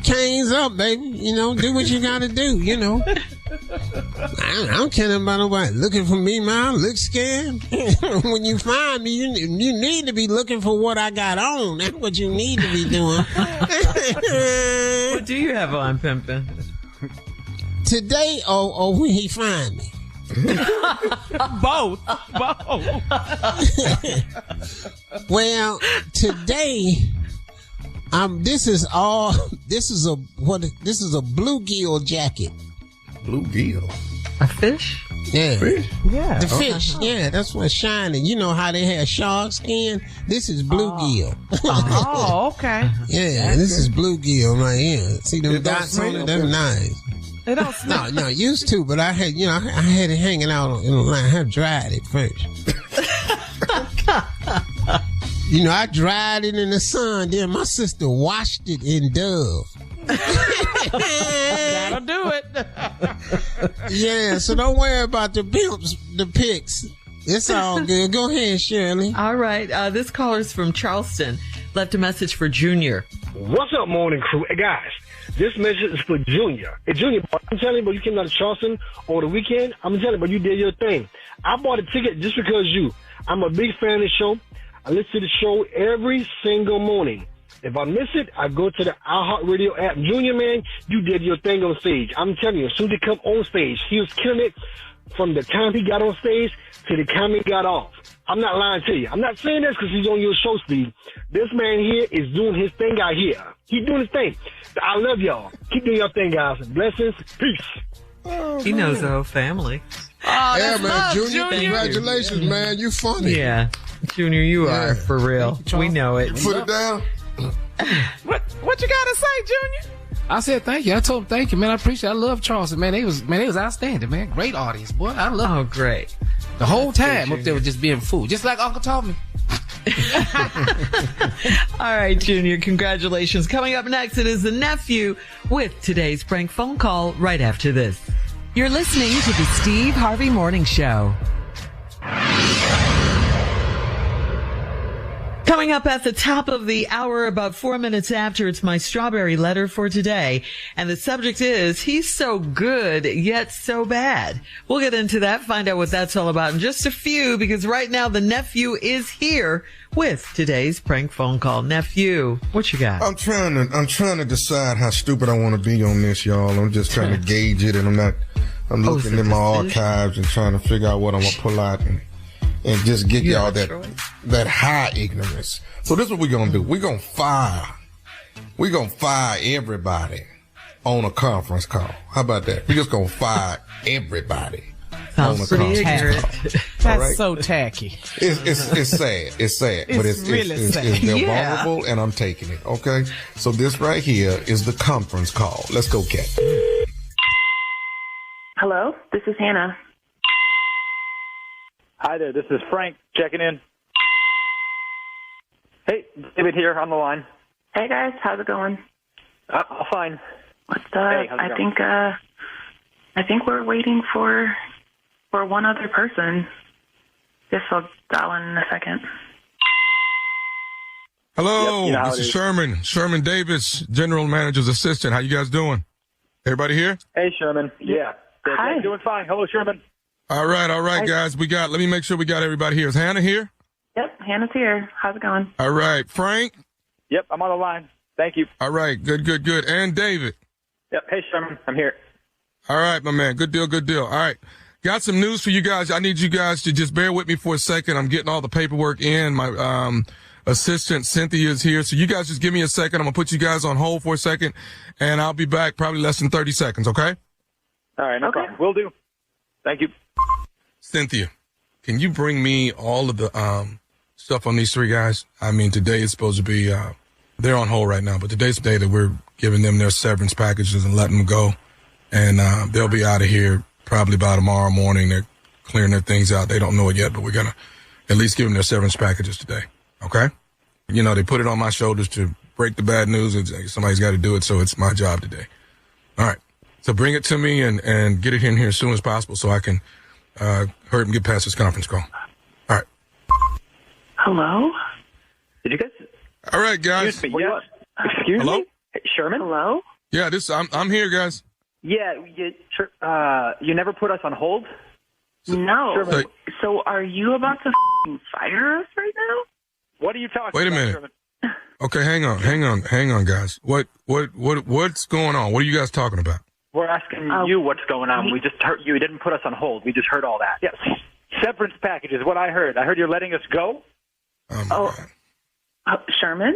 canes up, baby. Do what you gotta do, I don't care about nobody looking for me, man. I look scared. When you find me, you need to be looking for what I got on. That's what you need to be doing. What do you have on, pimping? Today or when he find me. Both. Well, today, this is a bluegill jacket. Bluegill. A fish? Yeah. Fish? Yeah. The fish, yeah, that's what's shining. You know how they have shark skin? This is bluegill. Oh, okay. Yeah, this is bluegill right here. See them It don't dots on smell? it? That's nice. It don't smell. No, used to, but I had, I had it hanging out in the line. I had dried it first. I dried it in the sun. Then my sister washed it in Dove. That'll do it. Yeah, so don't worry about the pics. It's all good. Go ahead, Shirley. All right. This caller's from Charleston. Left a message for Junior. What's up, morning crew? Hey, guys, this message is for Junior. Hey, Junior, I'm telling you, but you came out of Charleston over the weekend. I'm telling you, but you did your thing. I bought a ticket just because you. I'm a big fan of the show. I listen to the show every single morning. If I miss it, I go to the iHeartRadio app. Junior, man, you did your thing on stage. I'm telling you, as soon as he come on stage, he was killing it from the time he got on stage to the time he got off. I'm not lying to you. I'm not saying this because he's on your show, Steve. This man here is doing his thing out here. He's doing his thing. I love y'all. Keep doing your thing, guys. Blessings. Peace. He knows the whole family. Oh, Yeah, man, love, Junior, congratulations, man. You funny. Yeah. Junior, you are for real. We know it. Put it down. What you gotta say, Junior? I said thank you. I told him thank you, man. I appreciate it. I love Charleston, man. They was outstanding, man. Great audience, boy. I love Oh, great. the whole time up there was just being fooled, just like Uncle taught me. All right, Junior, congratulations. Coming up next, it is the nephew with today's prank phone call right after this. You're listening to the Steve Harvey Morning Show. Coming up at the top of the hour, about 4 minutes after, it's my strawberry letter for today. And the subject is, he's so good, yet so bad. We'll get into that, find out what that's all about in just a few, because right now the nephew is here with today's prank phone call. Nephew, what you got? I'm trying to decide how stupid I want to be on this, y'all. I'm just trying to gauge it, and I'm looking in my archives and trying to figure out what I'm going to pull out and just get y'all that high ignorance. So this is what we're going to do. We're going to fire everybody on a conference call. How about that? We're just going to fire everybody. Sounds pretty ignorant. That's right? so tacky. It's sad. It's sad. But it's really sad. they're vulnerable, and I'm taking it. Okay? So this right here is the conference call. Let's go, Kat. Hello, this is Hannah. Hi there, this is Frank checking in. Hey, David here on the line. Hey guys, how's it going? Fine. What's up? Hey, how's it going? I think we're waiting for one other person. Guess I'll dial in a second. Hello, Yep, you know how this it is is. Sherman Davis, General Manager's assistant. How you guys doing? Everybody here? Hey, Sherman. Yeah. Hi. Doing fine. Hello, Sherman. All right, guys. Let me make sure we got everybody here. Is Hannah here? Yep, Hannah's here. How's it going? All right. Frank? Yep, I'm on the line. Thank you. All right. Good. And David? Yep. Hey, Sherman. I'm here. All right, my man. Good deal. All right. Got some news for you guys. I need you guys to just bear with me for a second. I'm getting all the paperwork in. My assistant, Cynthia, is here. So you guys just give me a second. I'm going to put you guys on hold for a second, and I'll be back probably less than 30 seconds, okay? All right, no problem. Will do. Thank you. Cynthia, can you bring me all of the stuff on these three guys? I mean, today is supposed to be, they're on hold right now, but today's the day that we're giving them their severance packages and letting them go. And they'll be out of here probably by tomorrow morning. They're clearing their things out. They don't know it yet, but we're going to at least give them their severance packages today, okay? You know, they put it on my shoulders to break the bad news. Somebody's got to do it, so it's my job today. All right. So bring it to me and get it in here as soon as possible so I can hurry and get past this conference call. All right. Hello? Did you guys? All right, guys. Excuse me. Yeah. Excuse Hello? me? Hey, Sherman? Hello? Yeah, I'm here, guys. Yeah, you never put us on hold? No. Sherman. So are you about to fire us right now? What are you talking about? Wait a minute. Sherman? Okay, hang on, guys. What's going on? What are you guys talking about? We're asking you what's going on. We just heard you didn't put us on hold. We just heard all that. Yes. Severance package is what I heard. I heard you're letting us go. Sherman? Sherman?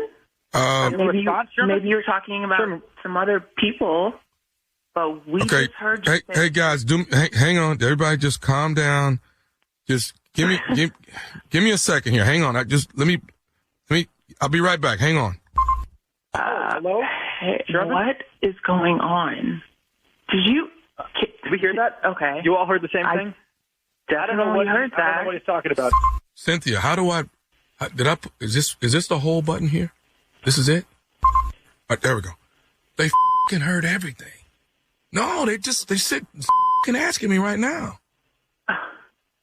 Maybe you're talking about some other people. but we Okay. just heard you say. Hey guys, hang on. Everybody just calm down. Just give me a second here. Hang on. Let me, I'll be right back. Hang on. Hello? Hey, what is going on? Did we hear that? Okay. You all heard the same thing? I don't know what heard that. I don't know what he's talking about. Cynthia, is this the whole button here? This is it? All right, there we go. They f***ing heard everything. No, they sit f***ing asking me right now.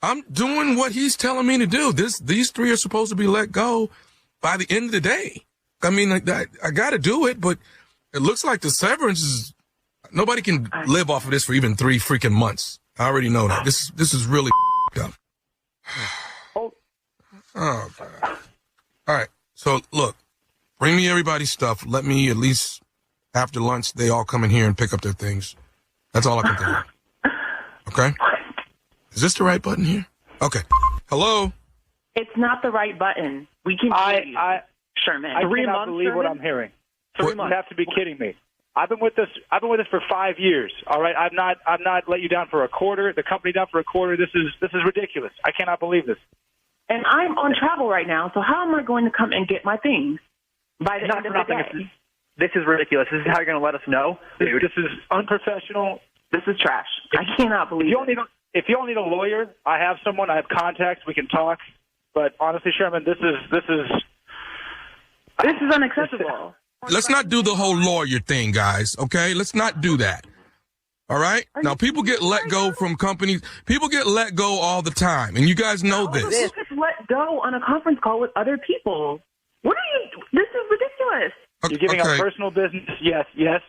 I'm doing what he's telling me to do. These three are supposed to be let go by the end of the day. I mean, I got to do it, but it looks like the severance is, nobody can live off of this for even 3 freaking months. I already know that. This is really up. Oh, God. All right. So, look, bring me everybody's stuff. Let me at least, after lunch, they all come in here and pick up their things. That's all I can do. Okay? Is this the right button here? Okay. Hello? It's not the right button. We can hear you, Sherman. I cannot believe what I'm hearing. 3 months. You have to be kidding me. I've been with this for 5 years. All right, I've not let you down for a quarter. The company down for a quarter. This is ridiculous. I cannot believe this. And I'm on travel right now, so how am I going to come and get my things by the end of the day? This is ridiculous. This is how you're going to let us know, dude. This is unprofessional. This is trash. I cannot believe it. If you all need a lawyer, I have someone. I have contacts. We can talk. But honestly, Sherman, this is unacceptable. Let's not do the whole lawyer thing, guys, okay? Let's not do that. All right? Now, people get let go from companies. People get let go all the time, and you guys know this. You just let go on a conference call with other people. What are you? This is ridiculous. You're giving up personal business. Yes,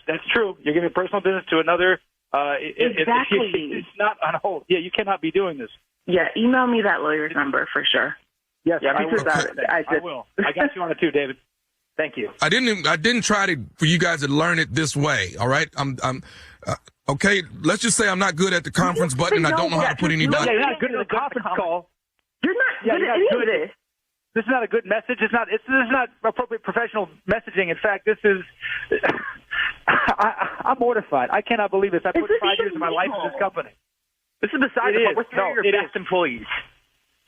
that's true. You're giving personal business to another. Exactly. It's not on hold. Yeah, you cannot be doing this. Yeah, email me that lawyer's number for sure. Yes, yeah, I will. I got you on it too, David. Thank you. I didn't try for you guys to learn it this way. All right. I'm okay. Let's just say I'm not good at the conference button. And I don't know how to put any button. Yeah, you're not good at the conference call. You're not good at any of this. This is not a good message. This is not appropriate professional messaging. In fact, this is. I'm mortified. I cannot believe this. I put 5 years of my life in this company. This is besides what we're three of your best employees.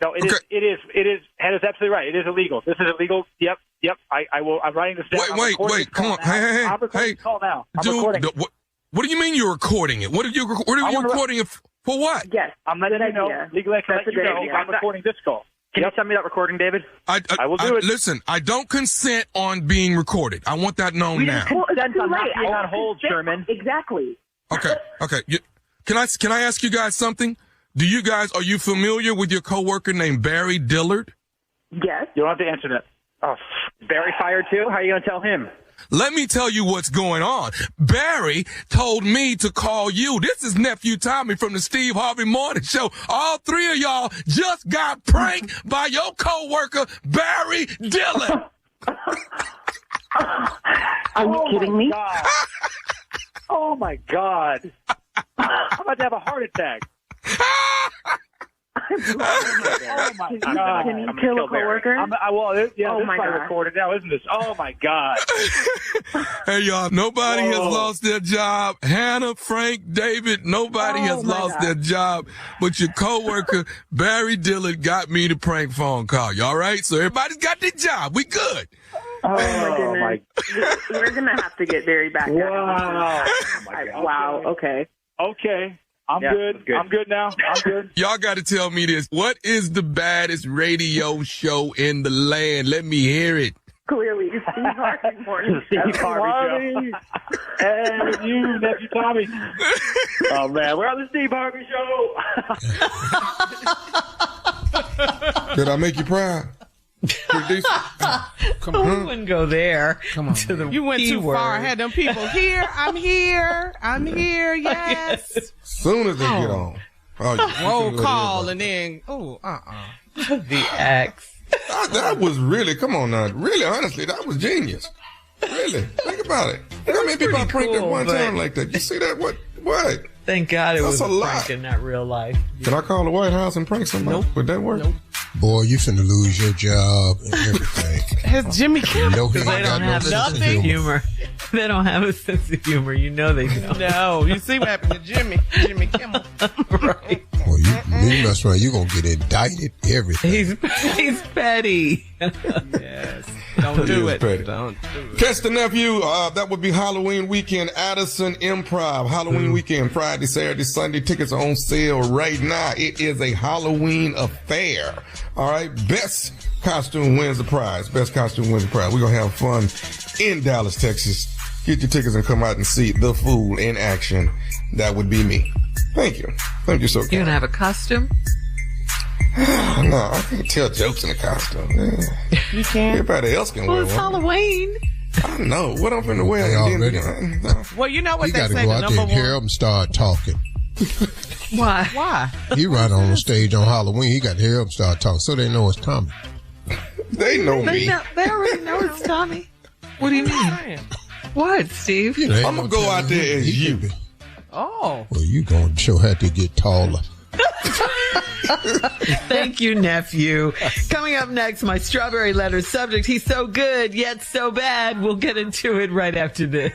No, it is. Hannah's absolutely right. It is illegal. This is illegal. Yep. I will. I'm writing this down. Wait. Come on. Hey. I'm recording this call now. Dude, what do you mean you're recording it? What are you recording it for? What? Yes. I'm letting you know. Legally, I can let you know. I'm recording this call. Can you send me that recording, David? I will do it. Listen, I don't consent on being recorded. I want that known now. Consent on not being on hold, Sherman. Exactly. Okay. Can I ask you guys something? Are you familiar with your coworker named Barry Dillard? Yes. You don't have to answer that. Oh, Barry fired too? How are you going to tell him? Let me tell you what's going on. Barry told me to call you. This is Nephew Tommy from the Steve Harvey Morning Show. All three of y'all just got pranked by your coworker, Barry Dillard. Are you kidding me? Oh, my God. I'm about to have a heart attack. Oh my God! Can you kill a coworker? This is recorded now, isn't this? Oh my God! Hey y'all, nobody has lost their job. Hannah, Frank, David, nobody has lost their job, but your coworker Barry Dillard got me the prank phone call. Y'all right? So everybody's got their job. We good. Oh my goodness! We're gonna have to get Barry back. Wow! Wow. Okay. Okay. I'm good. I'm good now. I'm good. Y'all got to tell me this. What is the baddest radio show in the land? Let me hear it. Clearly, it's Steve Harvey Morning. Steve Harvey Show. And you, Nephew Tommy. Oh, man. We're on the Steve Harvey Show. Did I make you proud? Come on. We wouldn't go there. Come on. You went too far. I had them people here. I'm here. Yes. Soon as they get on. Roll call and then, the axe. That was really, come on now. Really, honestly, that was genius. Really. Think about it. How many people I pranked at one time like that? You see that? What? Thank God it was a prank and not real life. Can I call the White House and prank somebody? Nope. Would that work? Nope. Boy, you finna lose your job and everything. Has Jimmy Kimmel? Because they don't have a sense of humor. They don't have a sense of humor. You know they don't. No, you see what happened to Jimmy Kimmel. Right. Well, you mess around, you're going to get indicted, everything. He's petty. Yes. Don't do it. Don't do it. Catch the nephew. That would be Halloween weekend, Addison Improv. Halloween weekend, Friday, Saturday, Sunday. Tickets are on sale right now. It is a Halloween affair. All right. Best costume wins the prize. Best costume wins the prize. We're going to have fun in Dallas, Texas. Get your tickets and come out and see the fool in action. That would be me. Thank you. Thank you so much. You gonna have a costume? No, I can't tell jokes in a costume. You can't. Everybody else can wear Well, it's one. Halloween. I know. What I'm finna wear. They already. Well, you know what You they got to say. go The out number there and hear one. them start talking. Why? Why? He right on the stage on Halloween. He got to hear them start talking so they know it's coming. They know me. They already know it's Tommy. What do you mean? What, Steve? You know, I'm going to go out there as you. Oh. Well, you going to sure have to get taller. Thank you, nephew. Coming up next, my strawberry letter subject. He's so good, yet so bad. We'll get into it right after this.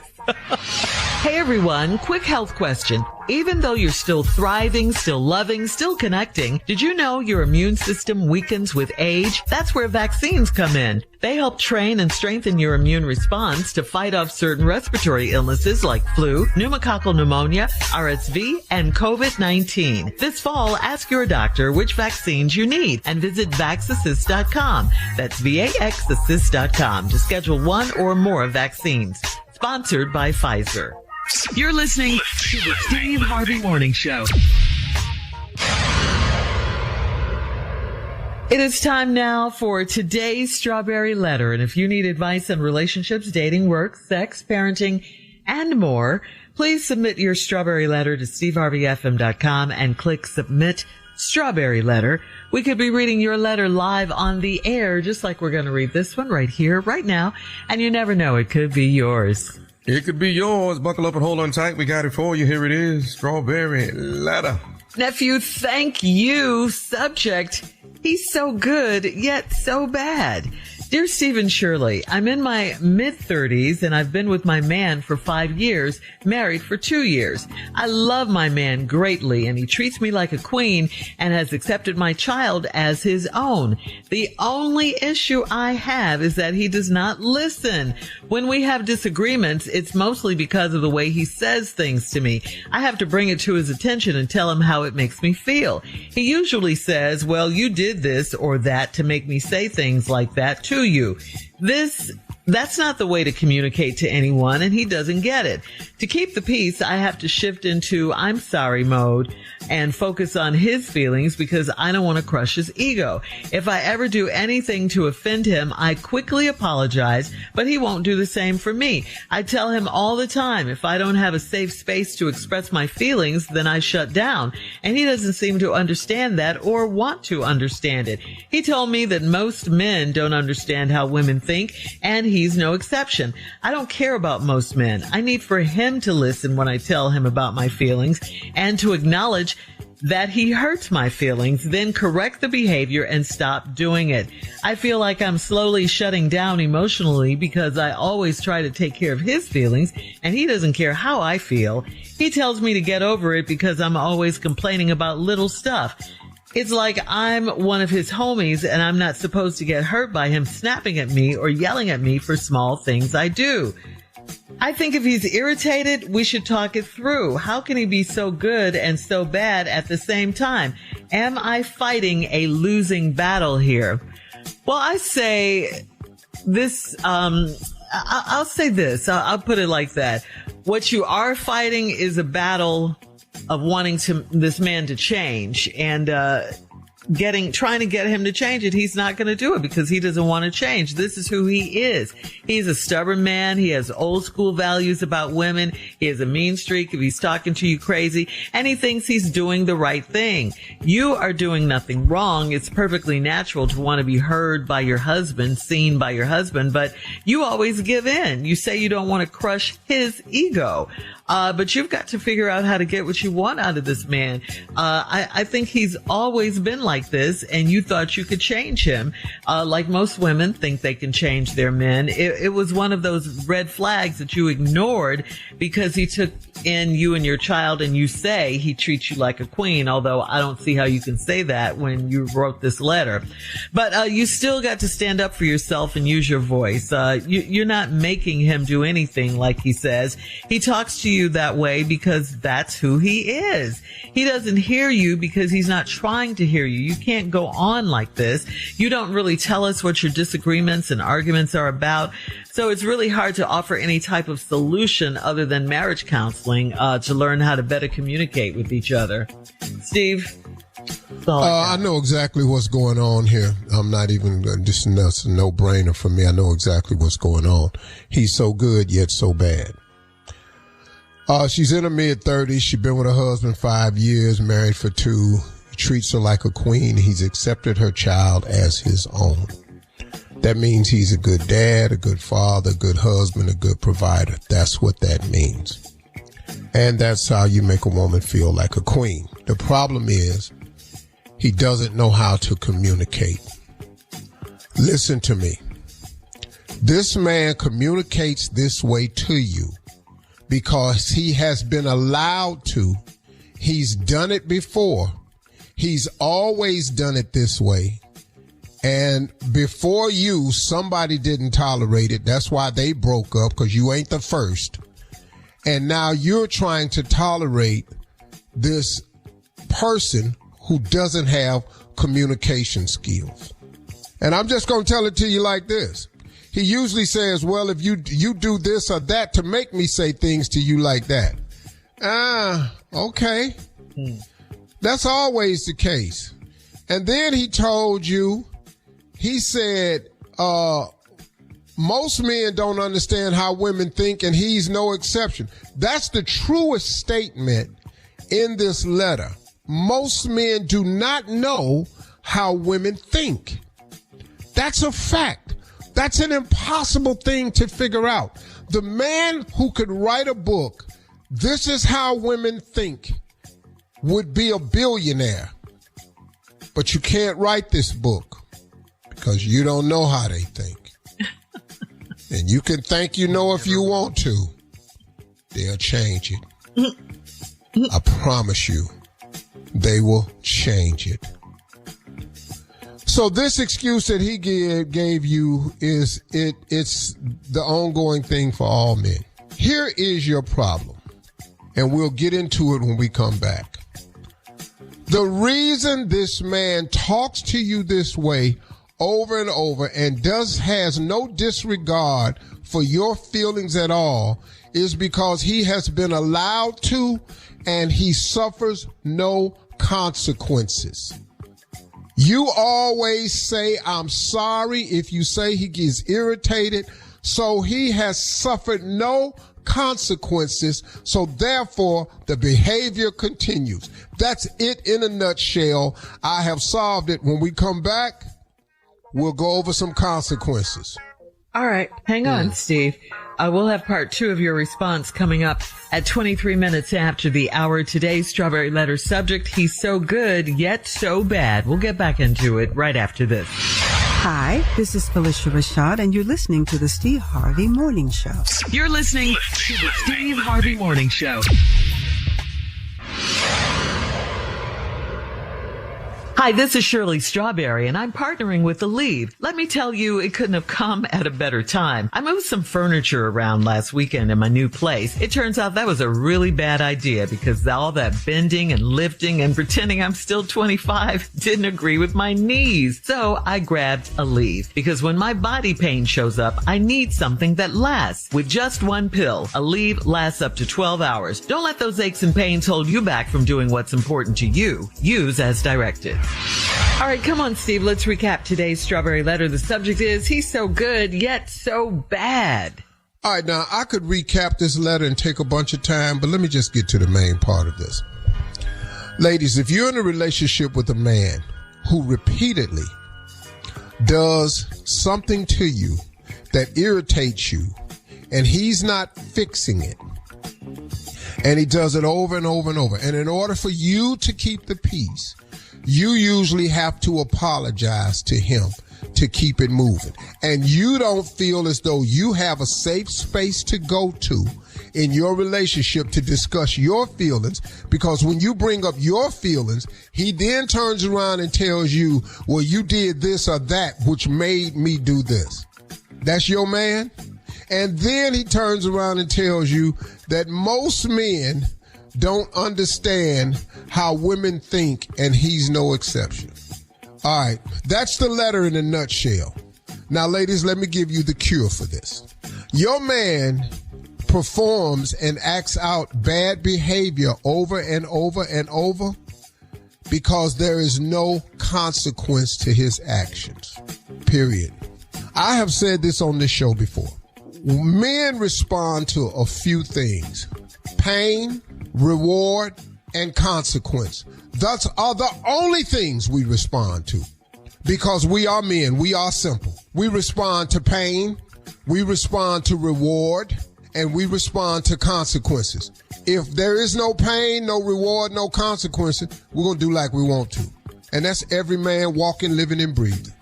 Hey, everyone. Quick health question. Even though you're still thriving, still loving, still connecting, did you know your immune system weakens with age? That's where vaccines come in. They help train and strengthen your immune response to fight off certain respiratory illnesses like flu, pneumococcal pneumonia, RSV, and COVID-19. This fall, ask your doctor which vaccines you need and visit vaxassist.com. That's VAXassist.com to schedule one or more vaccines. Sponsored by Pfizer. You're listening to the Steve Harvey Morning Show. It is time now for today's strawberry letter. And if you need advice on relationships, dating, work, sex, parenting, and more, please submit your strawberry letter to steveharveyfm.com and click submit strawberry letter. We could be reading your letter live on the air, just like we're going to read this one right here, right now. And you never know, it could be yours. It could be yours. Buckle up and hold on tight. We got it for you. Here it is. Strawberry letter. Nephew, thank you. Subject, he's so good, yet so bad. Dear Stephen Shirley, I'm in my mid-30s and I've been with my man for 5 years, married for 2 years. I love my man greatly and he treats me like a queen and has accepted my child as his own. The only issue I have is that he does not listen. When we have disagreements, it's mostly because of the way he says things to me. I have to bring it to his attention and tell him how it makes me feel. He usually says, well, you did this or that to make me say things like that to you. That's not the way to communicate to anyone, and he doesn't get it. To keep the peace, I have to shift into I'm sorry mode and focus on his feelings because I don't want to crush his ego. If I ever do anything to offend him, I quickly apologize, but he won't do the same for me. I tell him all the time, if I don't have a safe space to express my feelings, then I shut down, and he doesn't seem to understand that or want to understand it. He told me that most men don't understand how women think, and he's no exception. I don't care about most men. I need for him to listen when I tell him about my feelings and to acknowledge that he hurts my feelings, then correct the behavior and stop doing it. I feel like I'm slowly shutting down emotionally because I always try to take care of his feelings and he doesn't care how I feel. He tells me to get over it because I'm always complaining about little stuff. It's like I'm one of his homies and I'm not supposed to get hurt by him snapping at me or yelling at me for small things I do. I think if he's irritated, we should talk it through. How can he be so good and so bad at the same time? Am I fighting a losing battle here? Well, I say this, I'll say this. I'll put it like that. What you are fighting is a battle of wanting this man to change and, trying to get him to change it. He's not going to do it because he doesn't want to change. This is who he is. He's a stubborn man. He has old school values about women. He has a mean streak if he's talking to you crazy, and he thinks he's doing the right thing. You are doing nothing wrong. It's perfectly natural to want to be heard by your husband, seen by your husband, but you always give in. You say you don't want to crush his ego. But you've got to figure out how to get what you want out of this man. I think he's always been like this, and you thought you could change him. Like most women think they can change their men. It was one of those red flags that you ignored because he took in you and your child, and you say he treats you like a queen, although I don't see how you can say that when you wrote this letter. But you still got to stand up for yourself and use your voice. You're not making him do anything, like he says. He talks to you that way because that's who he is. He doesn't hear you because he's not trying to hear you. You can't go on like this. You don't really tell us what your disagreements and arguments are about. So it's really hard to offer any type of solution other than marriage counseling to learn how to better communicate with each other. Steve? I know exactly what's going on here. I'm not even, just a no-brainer for me. I know exactly what's going on. He's so good, yet so bad. She's in her mid-30s. She's been with her husband 5 years, married for 2. He treats her like a queen. He's accepted her child as his own. That means he's a good dad, a good father, a good husband, a good provider. That's what that means. And that's how you make a woman feel like a queen. The problem is he doesn't know how to communicate. Listen to me. This man communicates this way to you because he has been allowed to. He's done it before. He's always done it this way. And before you, somebody didn't tolerate it. That's why they broke up, because you ain't the first. And now you're trying to tolerate this person who doesn't have communication skills. And I'm just going to tell it to you like this. He usually says, well, if you do this or that to make me say things to you like that. Okay. That's always the case. And then he told you, he said, most men don't understand how women think, and he's no exception. That's the truest statement in this letter. Most men do not know how women think. That's a fact. That's an impossible thing to figure out. The man who could write a book, This Is How Women Think, would be a billionaire. But you can't write this book because you don't know how they think. And you can think you know if you want to. They'll change it. I promise you, they will change it. So this excuse that he gave you is it's the ongoing thing for all men. Here is your problem, and we'll get into it when we come back. The reason this man talks to you this way over and over and has no disregard for your feelings at all is because he has been allowed to, and he suffers no consequences. You always say, I'm sorry if you say he gets irritated. So he has suffered no consequences. So therefore, the behavior continues. That's it in a nutshell. I have solved it. When we come back, we'll go over some consequences. All right. Hang on, Steve. We'll have part 2 of your response coming up at 23 minutes after the hour. Today's Strawberry Letter subject, he's so good, yet so bad. We'll get back into it right after this. Hi, this is Felicia Rashad, and you're listening to the Steve Harvey Morning Show. You're listening to the Steve Harvey Morning Show. Hi, this is Shirley Strawberry, and I'm partnering with The Leave. Let me tell you, it couldn't have come at a better time. I moved some furniture around last weekend in my new place. It turns out that was a really bad idea because all that bending and lifting and pretending I'm still 25 didn't agree with my knees. So I grabbed a Leave because when my body pain shows up, I need something that lasts. With just one pill, a Leave lasts up to 12 hours. Don't let those aches and pains hold you back from doing what's important to you. Use as directed. All right, come on, Steve. Let's recap today's Strawberry Letter. The subject is, he's so good, yet so bad. All right, now, I could recap this letter and take a bunch of time, but let me just get to the main part of this. Ladies, if you're in a relationship with a man who repeatedly does something to you that irritates you, and he's not fixing it, And he does it over and over and over. And in order for you to keep the peace, you usually have to apologize to him to keep it moving. And you don't feel as though you have a safe space to go to in your relationship to discuss your feelings, because when you bring up your feelings, he then turns around and tells you, well, you did this or that, which made me do this. That's your man. And then he turns around and tells you that most men don't understand how women think, and he's no exception. All right, that's the letter in a nutshell. Now, ladies, let me give you the cure for this. Your man performs and acts out bad behavior over and over and over because there is no consequence to his actions, period. I have said this on this show before. Men respond to a few things: pain, reward, and consequence. Those are the only things we respond to, because we are men. We are simple. We respond to pain, we respond to reward, and we respond to consequences. If there is no pain, no reward, no consequences, we're going to do like we want to. And that's every man walking, living, and breathing.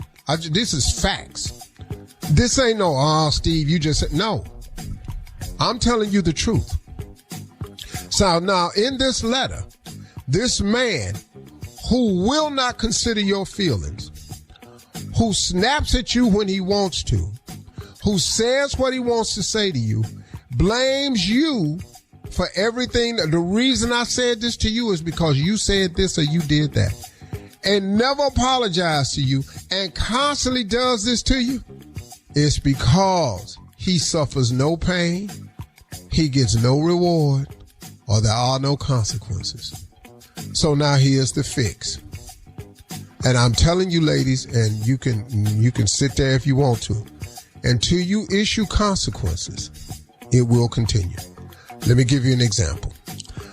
This is facts. This ain't no, Steve, you just said, no. I'm telling you the truth. So now in this letter, this man who will not consider your feelings, who snaps at you when he wants to, who says what he wants to say to you, blames you for everything. The reason I said this to you is because you said this or you did that, and never apologized to you and constantly does this to you. It's because he suffers no pain, he gets no reward, or there are no consequences. So now here's the fix. And I'm telling you, ladies, and you can sit there if you want to, until you issue consequences, it will continue. Let me give you an example.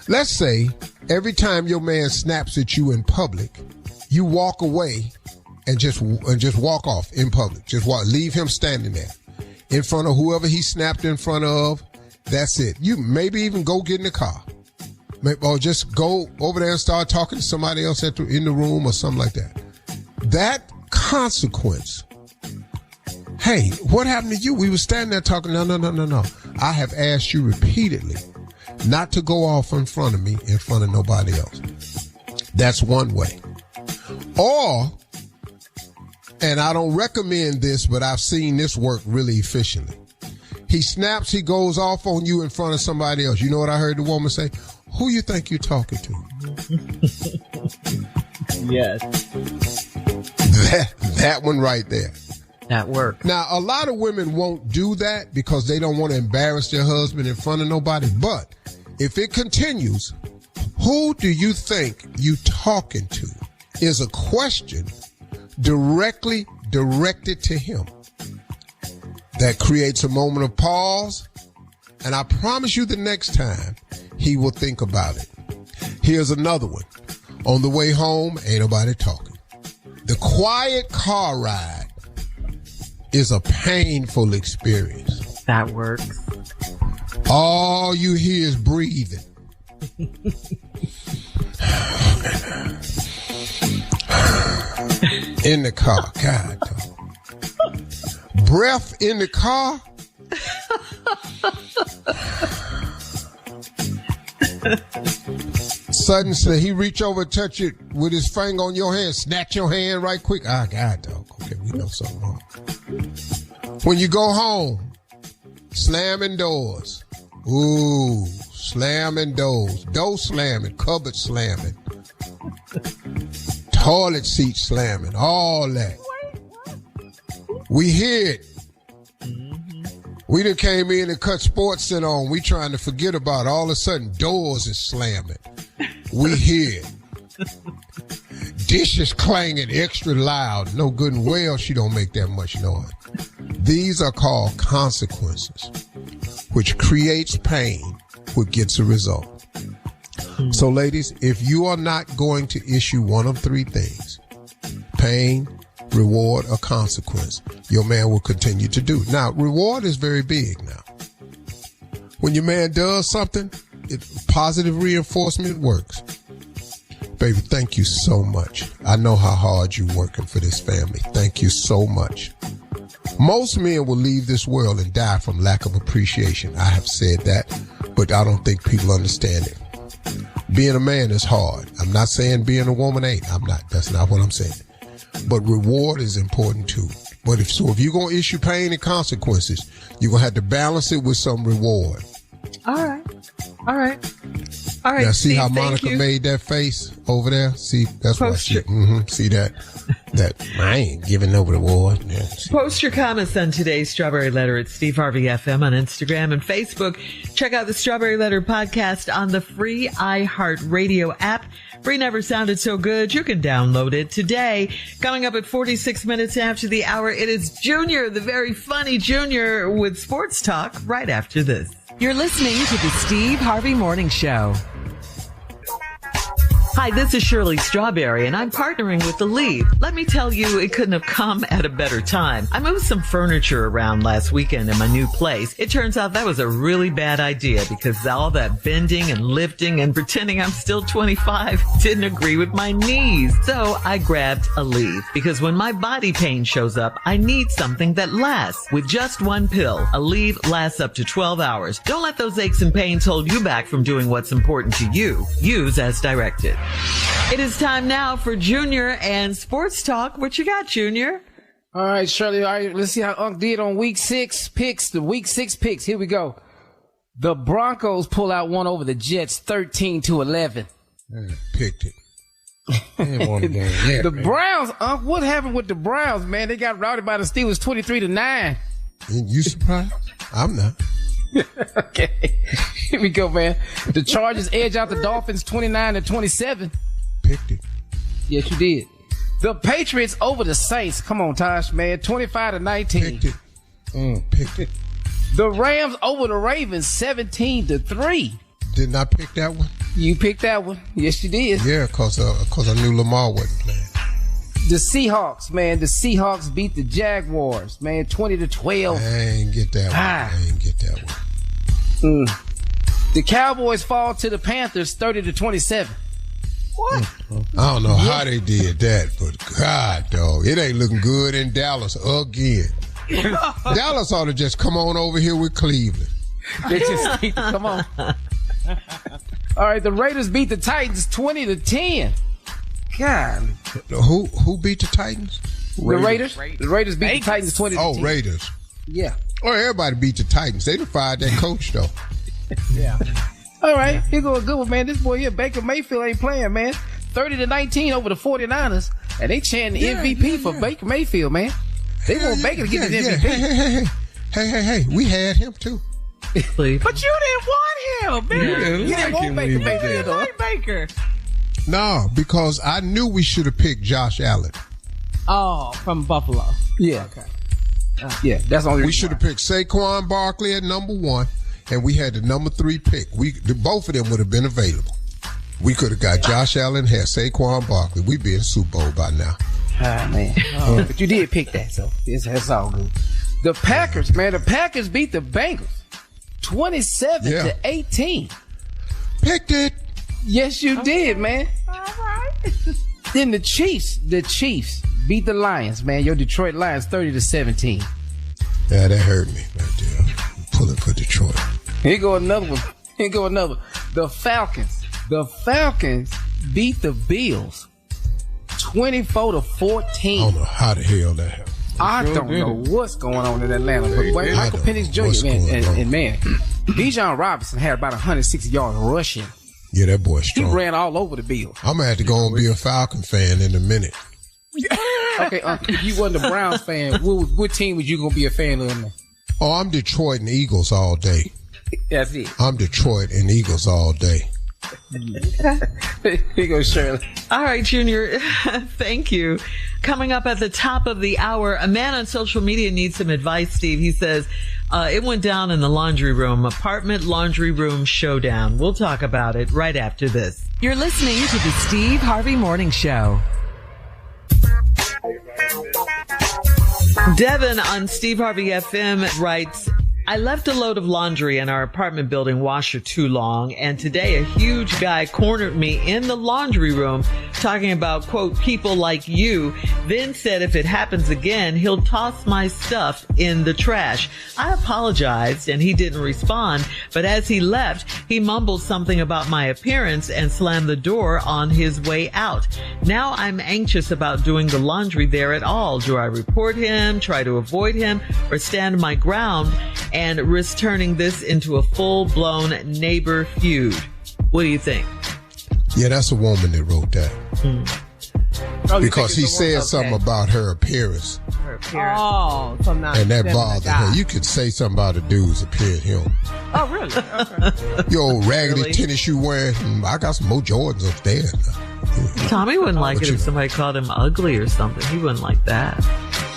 Let's say every time your man snaps at you in public, you walk away and just walk off in public. Just leave him standing there in front of whoever he snapped in front of. That's it. You maybe even go get in the car. Or just go over there and start talking to somebody else in the room or something like that. That consequence. Hey, what happened to you? We were standing there talking. No. I have asked you repeatedly not to go off in front of me, in front of nobody else. That's one way. Or, and I don't recommend this, but I've seen this work really efficiently. He snaps, he goes off on you in front of somebody else. You know what I heard the woman say? Who you think you're talking to? Yes. That one right there. That works. Now, a lot of women won't do that because they don't want to embarrass their husband in front of nobody. But if it continues, who do you think you talking to is a question directly directed to him. That creates a moment of pause. And I promise you the next time he will think about it. Here's another one. On the way home, ain't nobody talking. The quiet car ride is a painful experience. That works. All you hear is breathing. In the car. God, dog. Breath in the car. Suddenly he reach over and touch it with his finger on your hand, snatch your hand right quick. God, dog. Okay, we know something wrong. When you go home, slamming doors. Ooh, slamming doors. Door slamming, cupboard slamming. Toilet seat slamming, all that. We hear it. We done came in and cut Sports Center on. We trying to forget about it. All of a sudden, doors is slamming. We hear it. Dishes clanging extra loud. No good and well she don't make that much noise. These are called consequences, which creates pain, which gets a result. So, ladies, if you are not going to issue one of three things, pain, reward, or consequence, your man will continue to do. Now, reward is very big now. When your man does something, positive reinforcement works. Baby, thank you so much. I know how hard you're working for this family. Thank you so much. Most men will leave this world and die from lack of appreciation. I have said that, but I don't think people understand it. Being a man is hard. I'm not saying being a woman ain't. I'm not. That's not what I'm saying. But reward is important too. But if you're going to issue pain and consequences, you're going to have to balance it with some reward. All right. Now, see Steve, how Monica made that face over there? See, that's why she, see that I ain't giving no reward. Yeah, post your comments on today's Strawberry Letter at Steve Harvey FM on Instagram and Facebook. Check out the Strawberry Letter podcast on the free iHeartRadio app. Free never sounded so good. You can download it today. Coming up at 46 minutes after the hour, it is Junior, the very funny Junior, with Sports Talk right after this. You're listening to the Steve Harvey Morning Show. Hi, this is Shirley Strawberry, and I'm partnering with The Lead. Let me tell you, it couldn't have come at a better time. I moved some furniture around last weekend in my new place. It turns out that was a really bad idea because all that bending and lifting and pretending I'm still 25 didn't agree with my knees. So I grabbed a Lead because when my body pain shows up, I need something that lasts. With just one pill, a Lead lasts up to 12 hours. Don't let those aches and pains hold you back from doing what's important to you. Use as directed. It is time now for Junior and Sports Talk. What you got, Junior? All right, Shirley. All right, let's see how Unc did on week 6 picks. The week 6 picks. Here we go. The Broncos pull out one over the Jets, 13-11. Picked it. Ain't won the game yet, the man. Browns, Unc. What happened with the Browns, man? They got routed by the Steelers, 23-9. You surprised? I'm not. Okay. Here we go, man. The Chargers edge out the Dolphins 29-27. Picked it. Yes, you did. The Patriots over the Saints. Come on, Tosh, man. 25-19. Picked it. Picked it. The Rams over the Ravens 17-3. Didn't I pick that one? You picked that one. Yes, you did. Yeah, cause I knew Lamar wasn't playing. The Seahawks, man. The Seahawks beat the Jaguars, man. 20-12. I ain't get that one. I ain't get that one. The Cowboys fall to the Panthers 30-27. What? I don't know how they did that, but God, dog, it ain't looking good in Dallas again. Dallas ought to just come on over here with Cleveland. They just need to come on. All right, the Raiders beat the Titans 20-10. God. Who beat the Titans? The Raiders. The Raiders beat the Titans 20-10. Oh, Raiders. Yeah. Oh, everybody beat the Titans. They done fired that coach, though. Yeah. All right, here go a good one, man. This boy here, Baker Mayfield, ain't playing, man. 30-19 over the 49ers, and they chanting MVP for Baker Mayfield, man. They want Baker to get the MVP. Hey, we had him too. But you didn't want him, man. You didn't want Baker Mayfield, though. Baker. No, because I knew we should have picked Josh Allen. Oh, from Buffalo. Yeah. Okay. Yeah, that's the only We should have picked Saquon Barkley at number 1, and we had the number 3 pick. Both of them would have been available. We could have got Josh Allen, had Saquon Barkley. We'd be in Super Bowl by now. Ah, man. But you did pick that, so that's all good. The Packers, man. The Packers beat the Bengals 27-18. Picked it. Yes, you did, man. All right. Then the Chiefs beat the Lions, man. Your Detroit Lions 30-17. Yeah, that hurt me right there. I'm pulling for Detroit. Here go another one. The Falcons beat the Bills 24-14. I don't know how the hell that happened. I don't know what's going on in Atlanta, but Michael Penix Jr. man, Bijan Robinson had about 160 yards rushing. Yeah, that boy's strong. He ran all over the Bills. I'm going to have to go and be a Falcon fan in a minute. Okay, if you wasn't a Browns fan, what team was you going to be a fan of? Oh, I'm Detroit and Eagles all day. That's it. I'm Detroit and Eagles all day. Here you go, Shirley. All right, Junior. Thank you. Coming up at the top of the hour, a man on social media needs some advice, Steve. He says, it went down in the laundry room, apartment laundry room showdown. We'll talk about it right after this. You're listening to the Steve Harvey Morning Show. Devin on Steve Harvey FM writes, I left a load of laundry in our apartment building washer too long, and today a huge guy cornered me in the laundry room talking about, quote, people like you, then said if it happens again, he'll toss my stuff in the trash. I apologized and he didn't respond, but as he left, he mumbled something about my appearance and slammed the door on his way out. Now I'm anxious about doing the laundry there at all. Do I report him, try to avoid him, or stand my ground and risk turning this into a full-blown neighbor feud? What do you think? Yeah, that's a woman that wrote that. Because he said something about her appearance. Oh, so now and that bothered her. You could say something about a dude's appearance. Oh, really? Okay. Your old raggedy tennis shoe wearing. I got some more Jordans upstairs. Tommy wouldn't like it if somebody called him ugly or something. He wouldn't like that.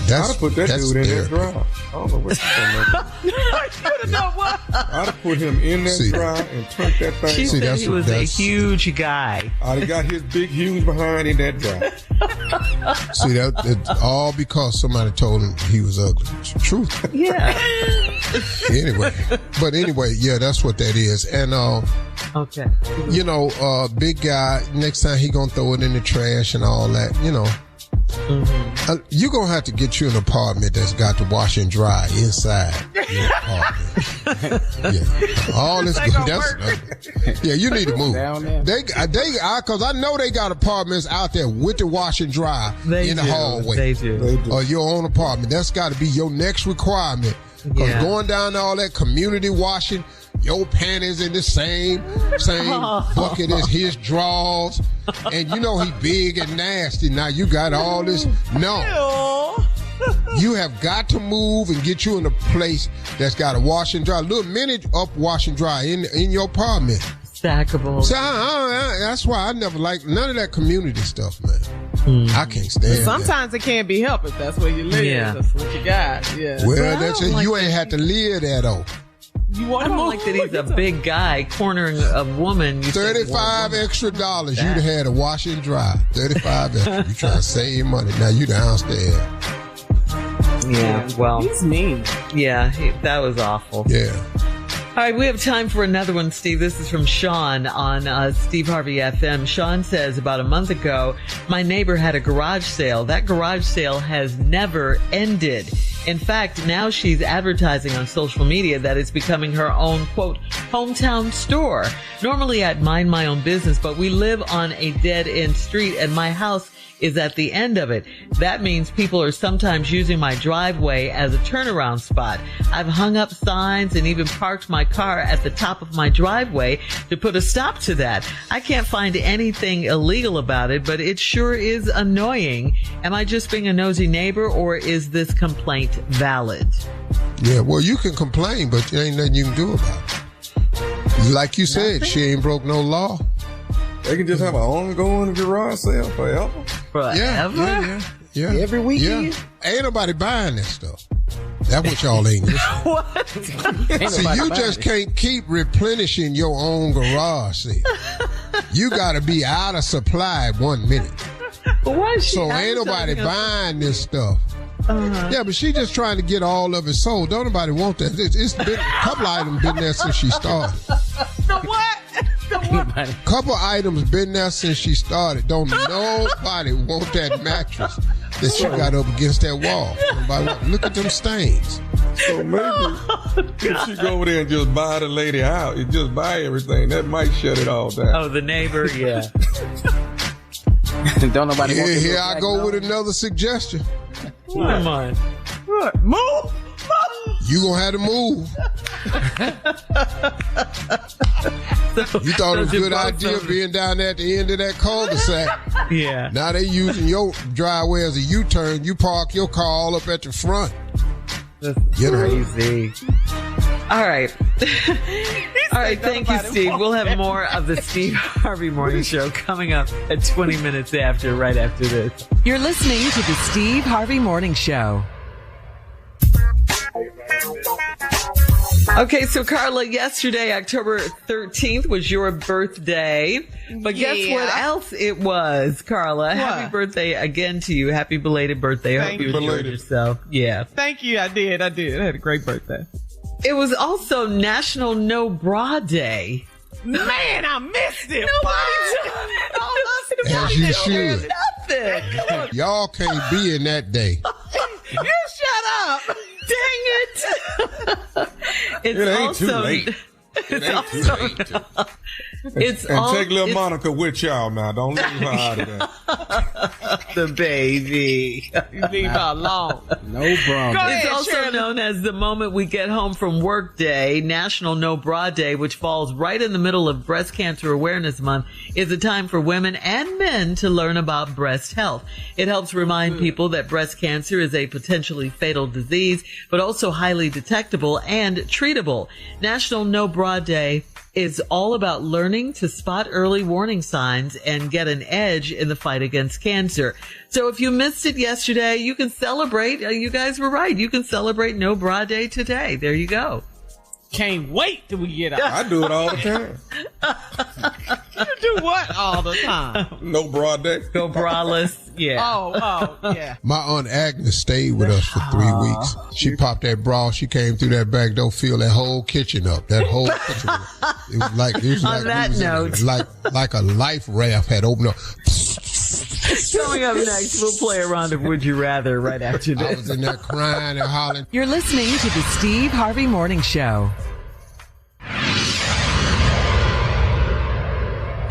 I'd have put that dude in that drawer. I don't know what you're talking about. I'd have put him in that drawer and turned that thing. She said he was a huge guy. I'd have got his big huge behind in that drawer. See, that's all because somebody told him he was ugly. It's the truth. Yeah. Anyway, yeah, that's what that is. And okay, you know, big guy. Next time he gonna throw it in the trash and all that. You know. You're going to have to get you an apartment that's got the wash and dry inside your apartment. Yeah. All this yeah, you need to move. Because I know they got apartments out there with the wash and dry in the hallway. They do. Or your own apartment. That's got to be your next requirement. Because going down to all that community washing, your panties in the same bucket as his drawers, and you know he big and nasty. Now you got all this. No, you have got to move and get you in a place that's got a wash and dry, little mini up wash and dry in your apartment. Stackable. So that's why I never liked none of that community stuff, man. I can't stand. Sometimes it can't be helped if that's where you live. Yeah. That's what you got. Yeah. Well, that's it. You ain't had to live there though. You want I don't like that he's a big guy cornering a woman. $35 extra dollars. You'd have had a wash and dry. $35 extra. You trying to save money. Now you downstairs. Yeah, well. He's mean. Yeah, that was awful. Yeah. All right, we have time for another one, Steve. This is from Sean on Steve Harvey FM. Sean says, about a month ago, my neighbor had a garage sale. That garage sale has never ended. In fact, now she's advertising on social media that it's becoming her own, quote, hometown store. Normally, I'd mind my own business, but we live on a dead-end street, and my house is at the end of it. That means people are sometimes using my driveway as a turnaround spot. I've hung up signs and even parked my car at the top of my driveway to put a stop to that. I can't find anything illegal about it, but it sure is annoying. Am I just being a nosy neighbor, or is this complaint valid? Yeah, well, you can complain, but there ain't nothing you can do about it. Like you said, she ain't broke no law. They can just have an ongoing garage sale forever. Forever? Yeah. Every weekend? Yeah. Ain't nobody buying this stuff. That's what y'all ain't listening. What? See, you just can't keep replenishing your own garage sale. You got to be out of supply 1 minute. Why is she so ain't nobody buying this stuff. Yeah, but she just trying to get all of it sold. Don't nobody want that. It's been a couple items been there since she started. The what? Couple items been there since she started. Don't nobody want that mattress that she got up against that wall. Look at them stains. So maybe if she go over there and just buy the lady out, and just buy everything, that might shut it all down. Oh, the neighbor, yeah. Don't nobody want here I go with another suggestion. Come on. What? Move! You gonna have to move. You thought it was a good idea being down there at the end of that cul-de-sac. Yeah. Now they using your driveway as a U-turn. You park your car all up at the front. That's crazy. All right. All right, thank you, Steve. We'll have more of the Steve Harvey Morning Show coming up at 20 minutes after, right after this. You're listening to the Steve Harvey Morning Show. Okay, so Carla, yesterday, October 13th, was your birthday. But guess what else it was, Carla? What? Happy birthday again to you. Happy belated birthday. I hope you enjoyed yourself. Yeah. Thank you. I did. I had a great birthday. It was also National No Bra Day. Man, I missed it. As you should. Nothing. Y'all can't be in that day. You shut up. Dang it. It ain't too late. It ain't too late. Take little Monica with y'all now. Don't leave her out of that. The baby. You leave her alone. No problem. It's also known as the moment we get home from work day. National No Bra Day, which falls right in the middle of Breast Cancer Awareness Month, is a time for women and men to learn about breast health. It helps remind people that breast cancer is a potentially fatal disease, but also highly detectable and treatable. National No Bra Day is all about learning to spot early warning signs and get an edge in the fight against cancer. So if you missed it yesterday, you can celebrate. You guys were right. You can celebrate No Bra Day today. There you go. Can't wait till we get out. I do it all the time. You do what all the time? No bra day. Go braless. Yeah. Oh, yeah. My Aunt Agnes stayed with us for 3 weeks. She popped that bra. She came through that back door, filled that whole kitchen up. That whole kitchen. It was like like a life raft had opened up. Coming up next, we'll play a round of Would You Rather right after this. I was in there crying and hollering. You're listening to the Steve Harvey Morning Show.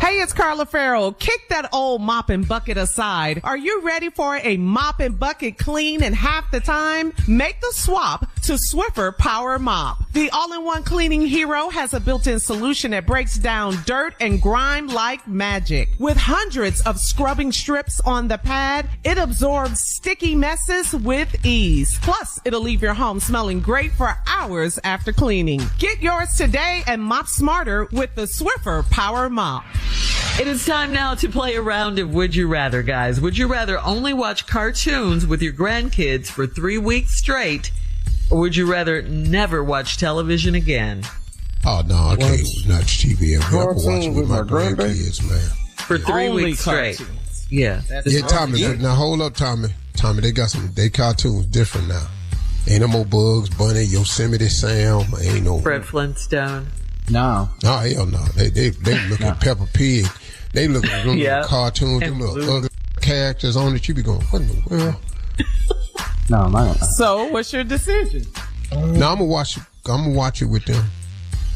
Hey, it's Carla Farrell. Kick that old mop and bucket aside. Are you ready for a mop and bucket clean in half the time? Make the swap to Swiffer Power Mop. The all-in-one cleaning hero has a built-in solution that breaks down dirt and grime like magic. With hundreds of scrubbing strips on the pad, it absorbs sticky messes with ease. Plus, it'll leave your home smelling great for hours after cleaning. Get yours today and mop smarter with the Swiffer Power Mop. It is time now to play a round of Would You Rather, guys. Would you rather only watch cartoons with your grandkids for 3 weeks straight, or would you rather never watch television again? Oh, no, I can't watch TV every day. I can watch it with my grandkids, man. For 3 weeks straight. Yeah. Yeah, Tommy. Now, hold up, Tommy. Tommy, they cartoons different now. Ain't no more Bugs Bunny, Yosemite Sam, ain't no Fred Flintstone. No, hell no. They look at Peppa Pig. They look at them little cartoons, them little ugly characters on it. You be going, what in the world? No, man. So, what's your decision? No, I'm gonna watch it with them.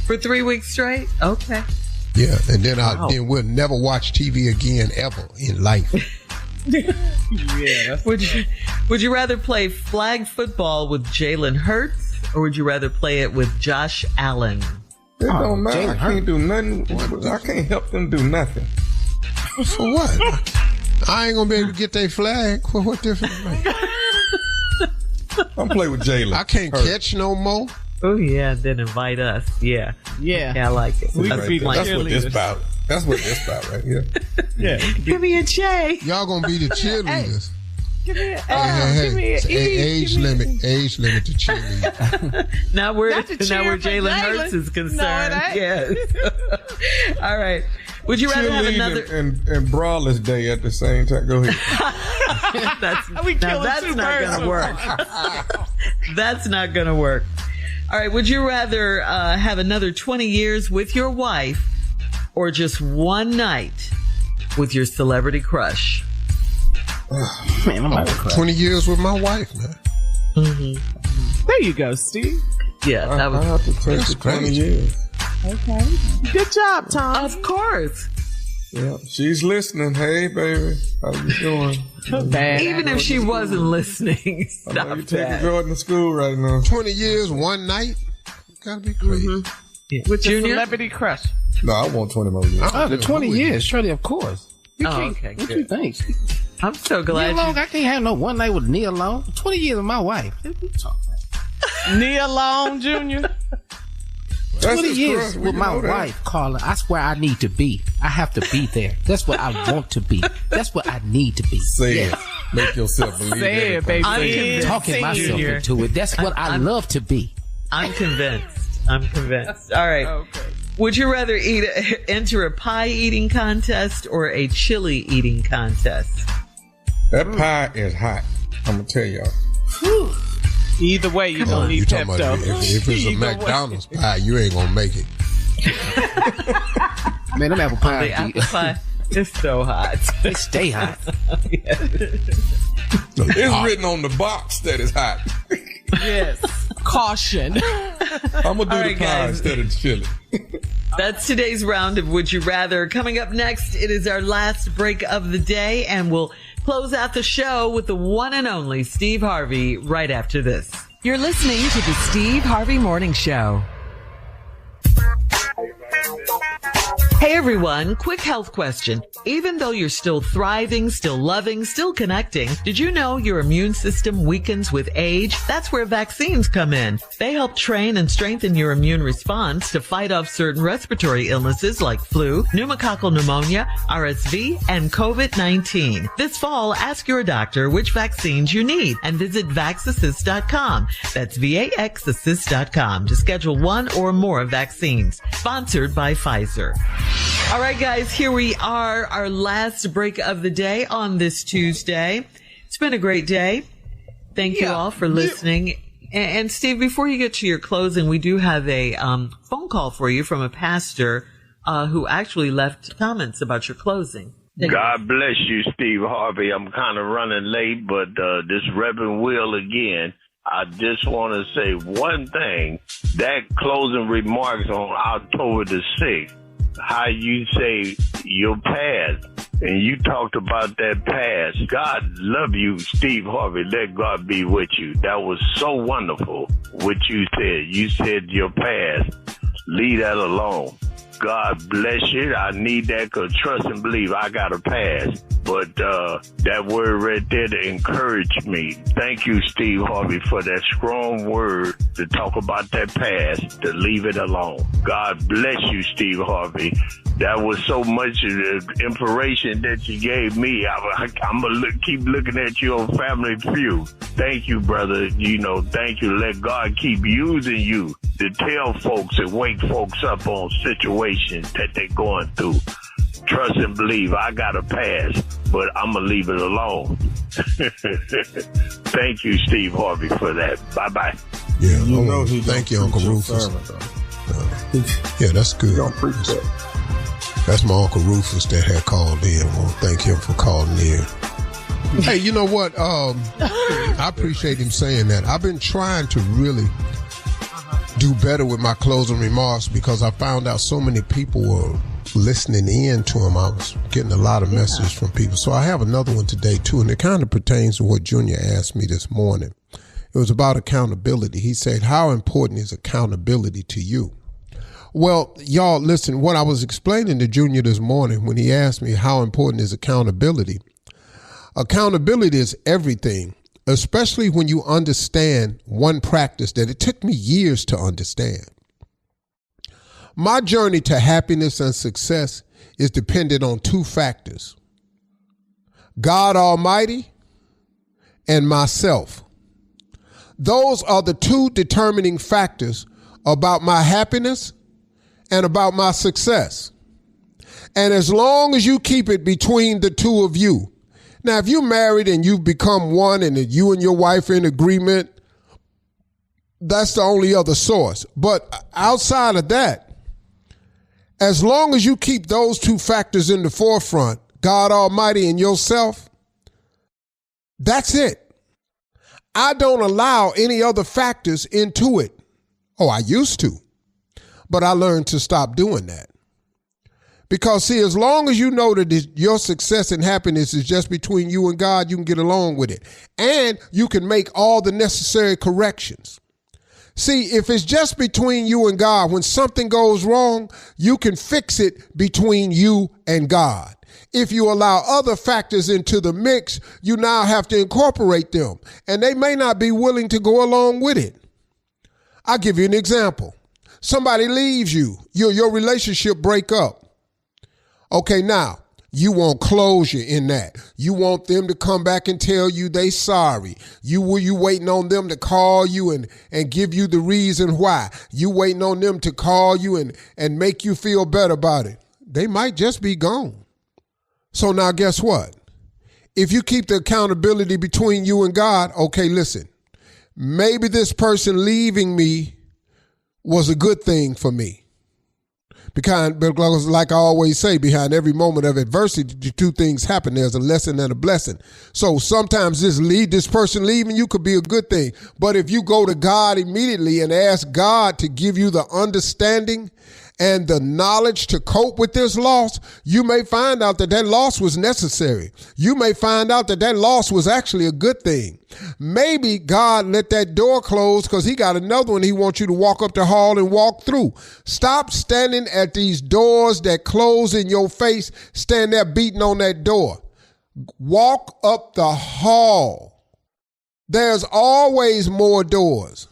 For 3 weeks straight? Okay. Yeah, and then then we'll never watch TV again ever in life. Yeah. Would you rather play flag football with Jalen Hurts, or would you rather play it with Josh Allen? It don't matter. I can't do nothing. I can't help them do nothing. For what? I ain't gonna be able to get their flag. What difference make? I'm playing with Jalen. I can't catch no more. Oh yeah, then invite us. Yeah, I like it. That's what this about. That's what this about right here. Yeah. Give me a J. Y'all gonna be the cheerleaders. Give me Hey, age limit to cheerleaders. Now where Jalen Hurts is concerned. No, it yes. All right. Would you rather have another and braless day at the same time? Go ahead. that's not gonna work. That's not gonna work. All right. Would you rather have another 20 years with your wife, or just one night with your celebrity crush? Man, I'm about to cry. 20 years with my wife, man. Mm-hmm. There you go, Steve. Yeah, that was. I have to take the 20 years. Okay. Good job, Tom. Of course. Yeah, she's listening. Hey, baby, how you doing? Even if she wasn't listening, stop you taking Jordan to school right now. 20 years, one night? Gotta be crazy. Mm-hmm. Yeah. With Junior? the celebrity crush. No, I want 20 more years. Oh, the 20 years, surely, of course. Okay, what good. you think? I'm so glad Neil Long, I can't have no one night with Neil Long. 20 years with my wife. What you talking about? Neil Long Jr. 20 years with my wife, Carla. I swear I need to be. I have to be there. That's what I want to be. That's what I need to be. Say it. Make yourself believe Say it, baby. I'm talking myself into it. That's what I love to be. I'm convinced. All right. Okay. Would you rather enter a pie eating contest or a chili eating contest? That pie is hot. I'm gonna tell y'all. Whew. Either way, you don't need Pepto. If it's a McDonald's pie, you ain't gonna make it. Man, them apple pie. The apple pie is so hot. They stay hot. It's written on the box that it's hot. Yes. Caution. I'm gonna do the pie guys. instead of chili. That's today's round of Would You Rather. Coming up next, it is our last break of the day, and we'll close out the show with the one and only Steve Harvey right after this. You're listening to the Steve Harvey Morning Show. Hey everyone, quick health question. Even though you're still thriving, still loving, still connecting, did you know your immune system weakens with age? That's where vaccines come in. They help train and strengthen your immune response to fight off certain respiratory illnesses like flu, pneumococcal pneumonia, RSV, and COVID-19. This fall, ask your doctor which vaccines you need and visit vaxassist.com. That's VAXassist.com to schedule one or more vaccines. Sponsored by Pfizer. All right, guys, here we are, our last break of the day on this Tuesday. It's been a great day. Thank you all for listening. And Steve, before you get to your closing, we do have a phone call for you from a pastor who actually left comments about your closing. God bless you, Steve Harvey. I'm kind of running late, but this Reverend Will again. I just want to say one thing. That closing remarks on October the 6th, how you say your past, and you talked about that past. God love you, Steve Harvey. Let God be with you. That was so wonderful what you said. You said your past. Leave that alone. God bless you. I need that because trust and believe I got a past. But that word right there to encourage me. Thank you, Steve Harvey, for that strong word to talk about that past, to leave it alone. God bless you, Steve Harvey. That was so much information that you gave me. I'm going to keep looking at you on Family Feud. Thank you, brother. Thank you. Let God keep using you to tell folks and wake folks up on situations that they're going through. Trust and believe I got a pass, but I'm going to leave it alone. Thank you, Steve Harvey, for that. Bye-bye. Yeah, thank you, Uncle Rufus. Yeah, that's good. That's my Uncle Rufus that had called in. Well, thank him for calling in. Hey, you know what? I appreciate him saying that. I've been trying to really do better with my closing remarks because I found out so many people were listening in to him. I was getting a lot of messages from people. So I have another one today, too, and it kind of pertains to what Junior asked me this morning. It was about accountability. He said, how important is accountability to you? Well, y'all, listen, what I was explaining to Junior this morning when he asked me how important is accountability. Accountability is everything, especially when you understand one practice that it took me years to understand. My journey to happiness and success is dependent on two factors: God Almighty and myself. Those are the two determining factors about my happiness and about my success. And as long as you keep it between the two of you, now if you're married and you've become one and you and your wife are in agreement, that's the only other source. But outside of that, as long as you keep those two factors in the forefront, God Almighty and yourself, that's it. I don't allow any other factors into it. Oh, I used to, but I learned to stop doing that. Because, see, as long as you know that your success and happiness is just between you and God, you can get along with it. And you can make all the necessary corrections. See, if it's just between you and God, when something goes wrong, you can fix it between you and God. If you allow other factors into the mix, you now have to incorporate them, and they may not be willing to go along with it. I'll give you an example. Somebody leaves you, your relationship break up. Okay, now, you want closure in that. You want them to come back and tell you they sorry. You waiting on them to call you and give you the reason why. You waiting on them to call you and make you feel better about it. They might just be gone. So now guess what? If you keep the accountability between you and God, okay, listen, maybe this person leaving me was a good thing for me. Because like I always say, behind every moment of adversity, two things happen. There's a lesson and a blessing. So sometimes this person leaving you could be a good thing. But if you go to God immediately and ask God to give you the understanding and the knowledge to cope with this loss, you may find out that loss was necessary. You may find out that loss was actually a good thing. Maybe God let that door close because he got another one he wants you to walk up the hall and walk through. Stop standing at these doors that close in your face. Stand there beating on that door. Walk up the hall. There's always more doors,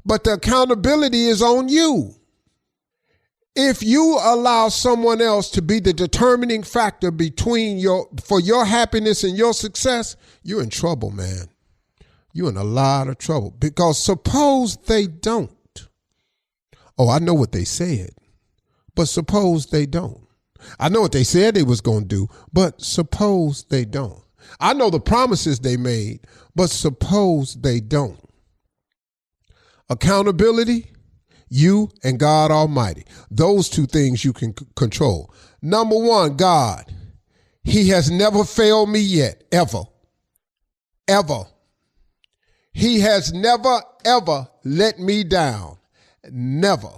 but the accountability is on you. If you allow someone else to be the determining factor for your happiness and your success, you're in trouble, man. You're in a lot of trouble, because suppose they don't. Oh, I know what they said, but suppose they don't. I know what they said they was going to do, but suppose they don't. I know the promises they made, but suppose they don't. Accountability, you and God Almighty. Those two things you can control. Number one, God. He has never failed me yet, ever. Ever. He has never, ever let me down. Never.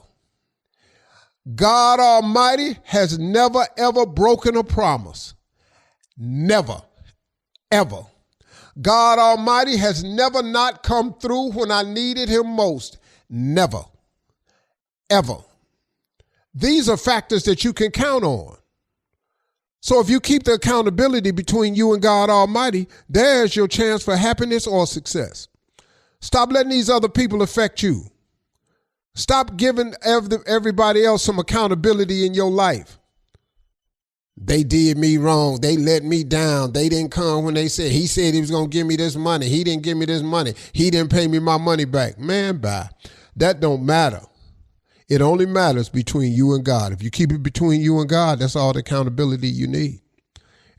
God Almighty has never, ever broken a promise. Never, ever. God Almighty has never not come through when I needed him most. Never. Ever. These are factors that you can count on. So if you keep the accountability between you and God Almighty, there's your chance for happiness or success. Stop letting these other people affect you. Stop giving everybody else some accountability in your life. They did me wrong. They let me down. They didn't come when he said he was going to give me this money. He didn't give me this money. He didn't pay me my money back. Man, bye. That don't matter. It only matters between you and God. If you keep it between you and God, that's all the accountability you need.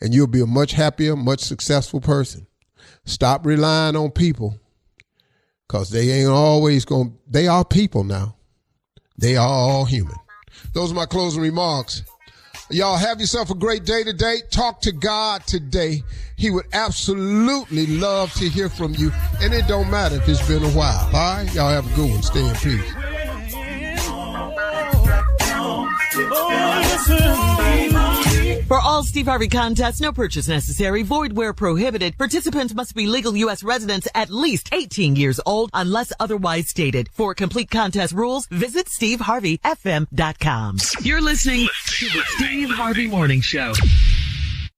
And you'll be a much happier, much successful person. Stop relying on people, because they ain't always they are people now. They are all human. Those are my closing remarks. Y'all have yourself a great day today. Talk to God today. He would absolutely love to hear from you. And it don't matter if it's been a while. All right? Y'all have a good one. Stay in peace. For all Steve Harvey contests, no purchase necessary, void where prohibited. Participants must be legal U.S. residents at least 18 years old unless otherwise stated. For complete contest rules, visit SteveHarveyFM.com. You're listening to the Steve Harvey Morning Show.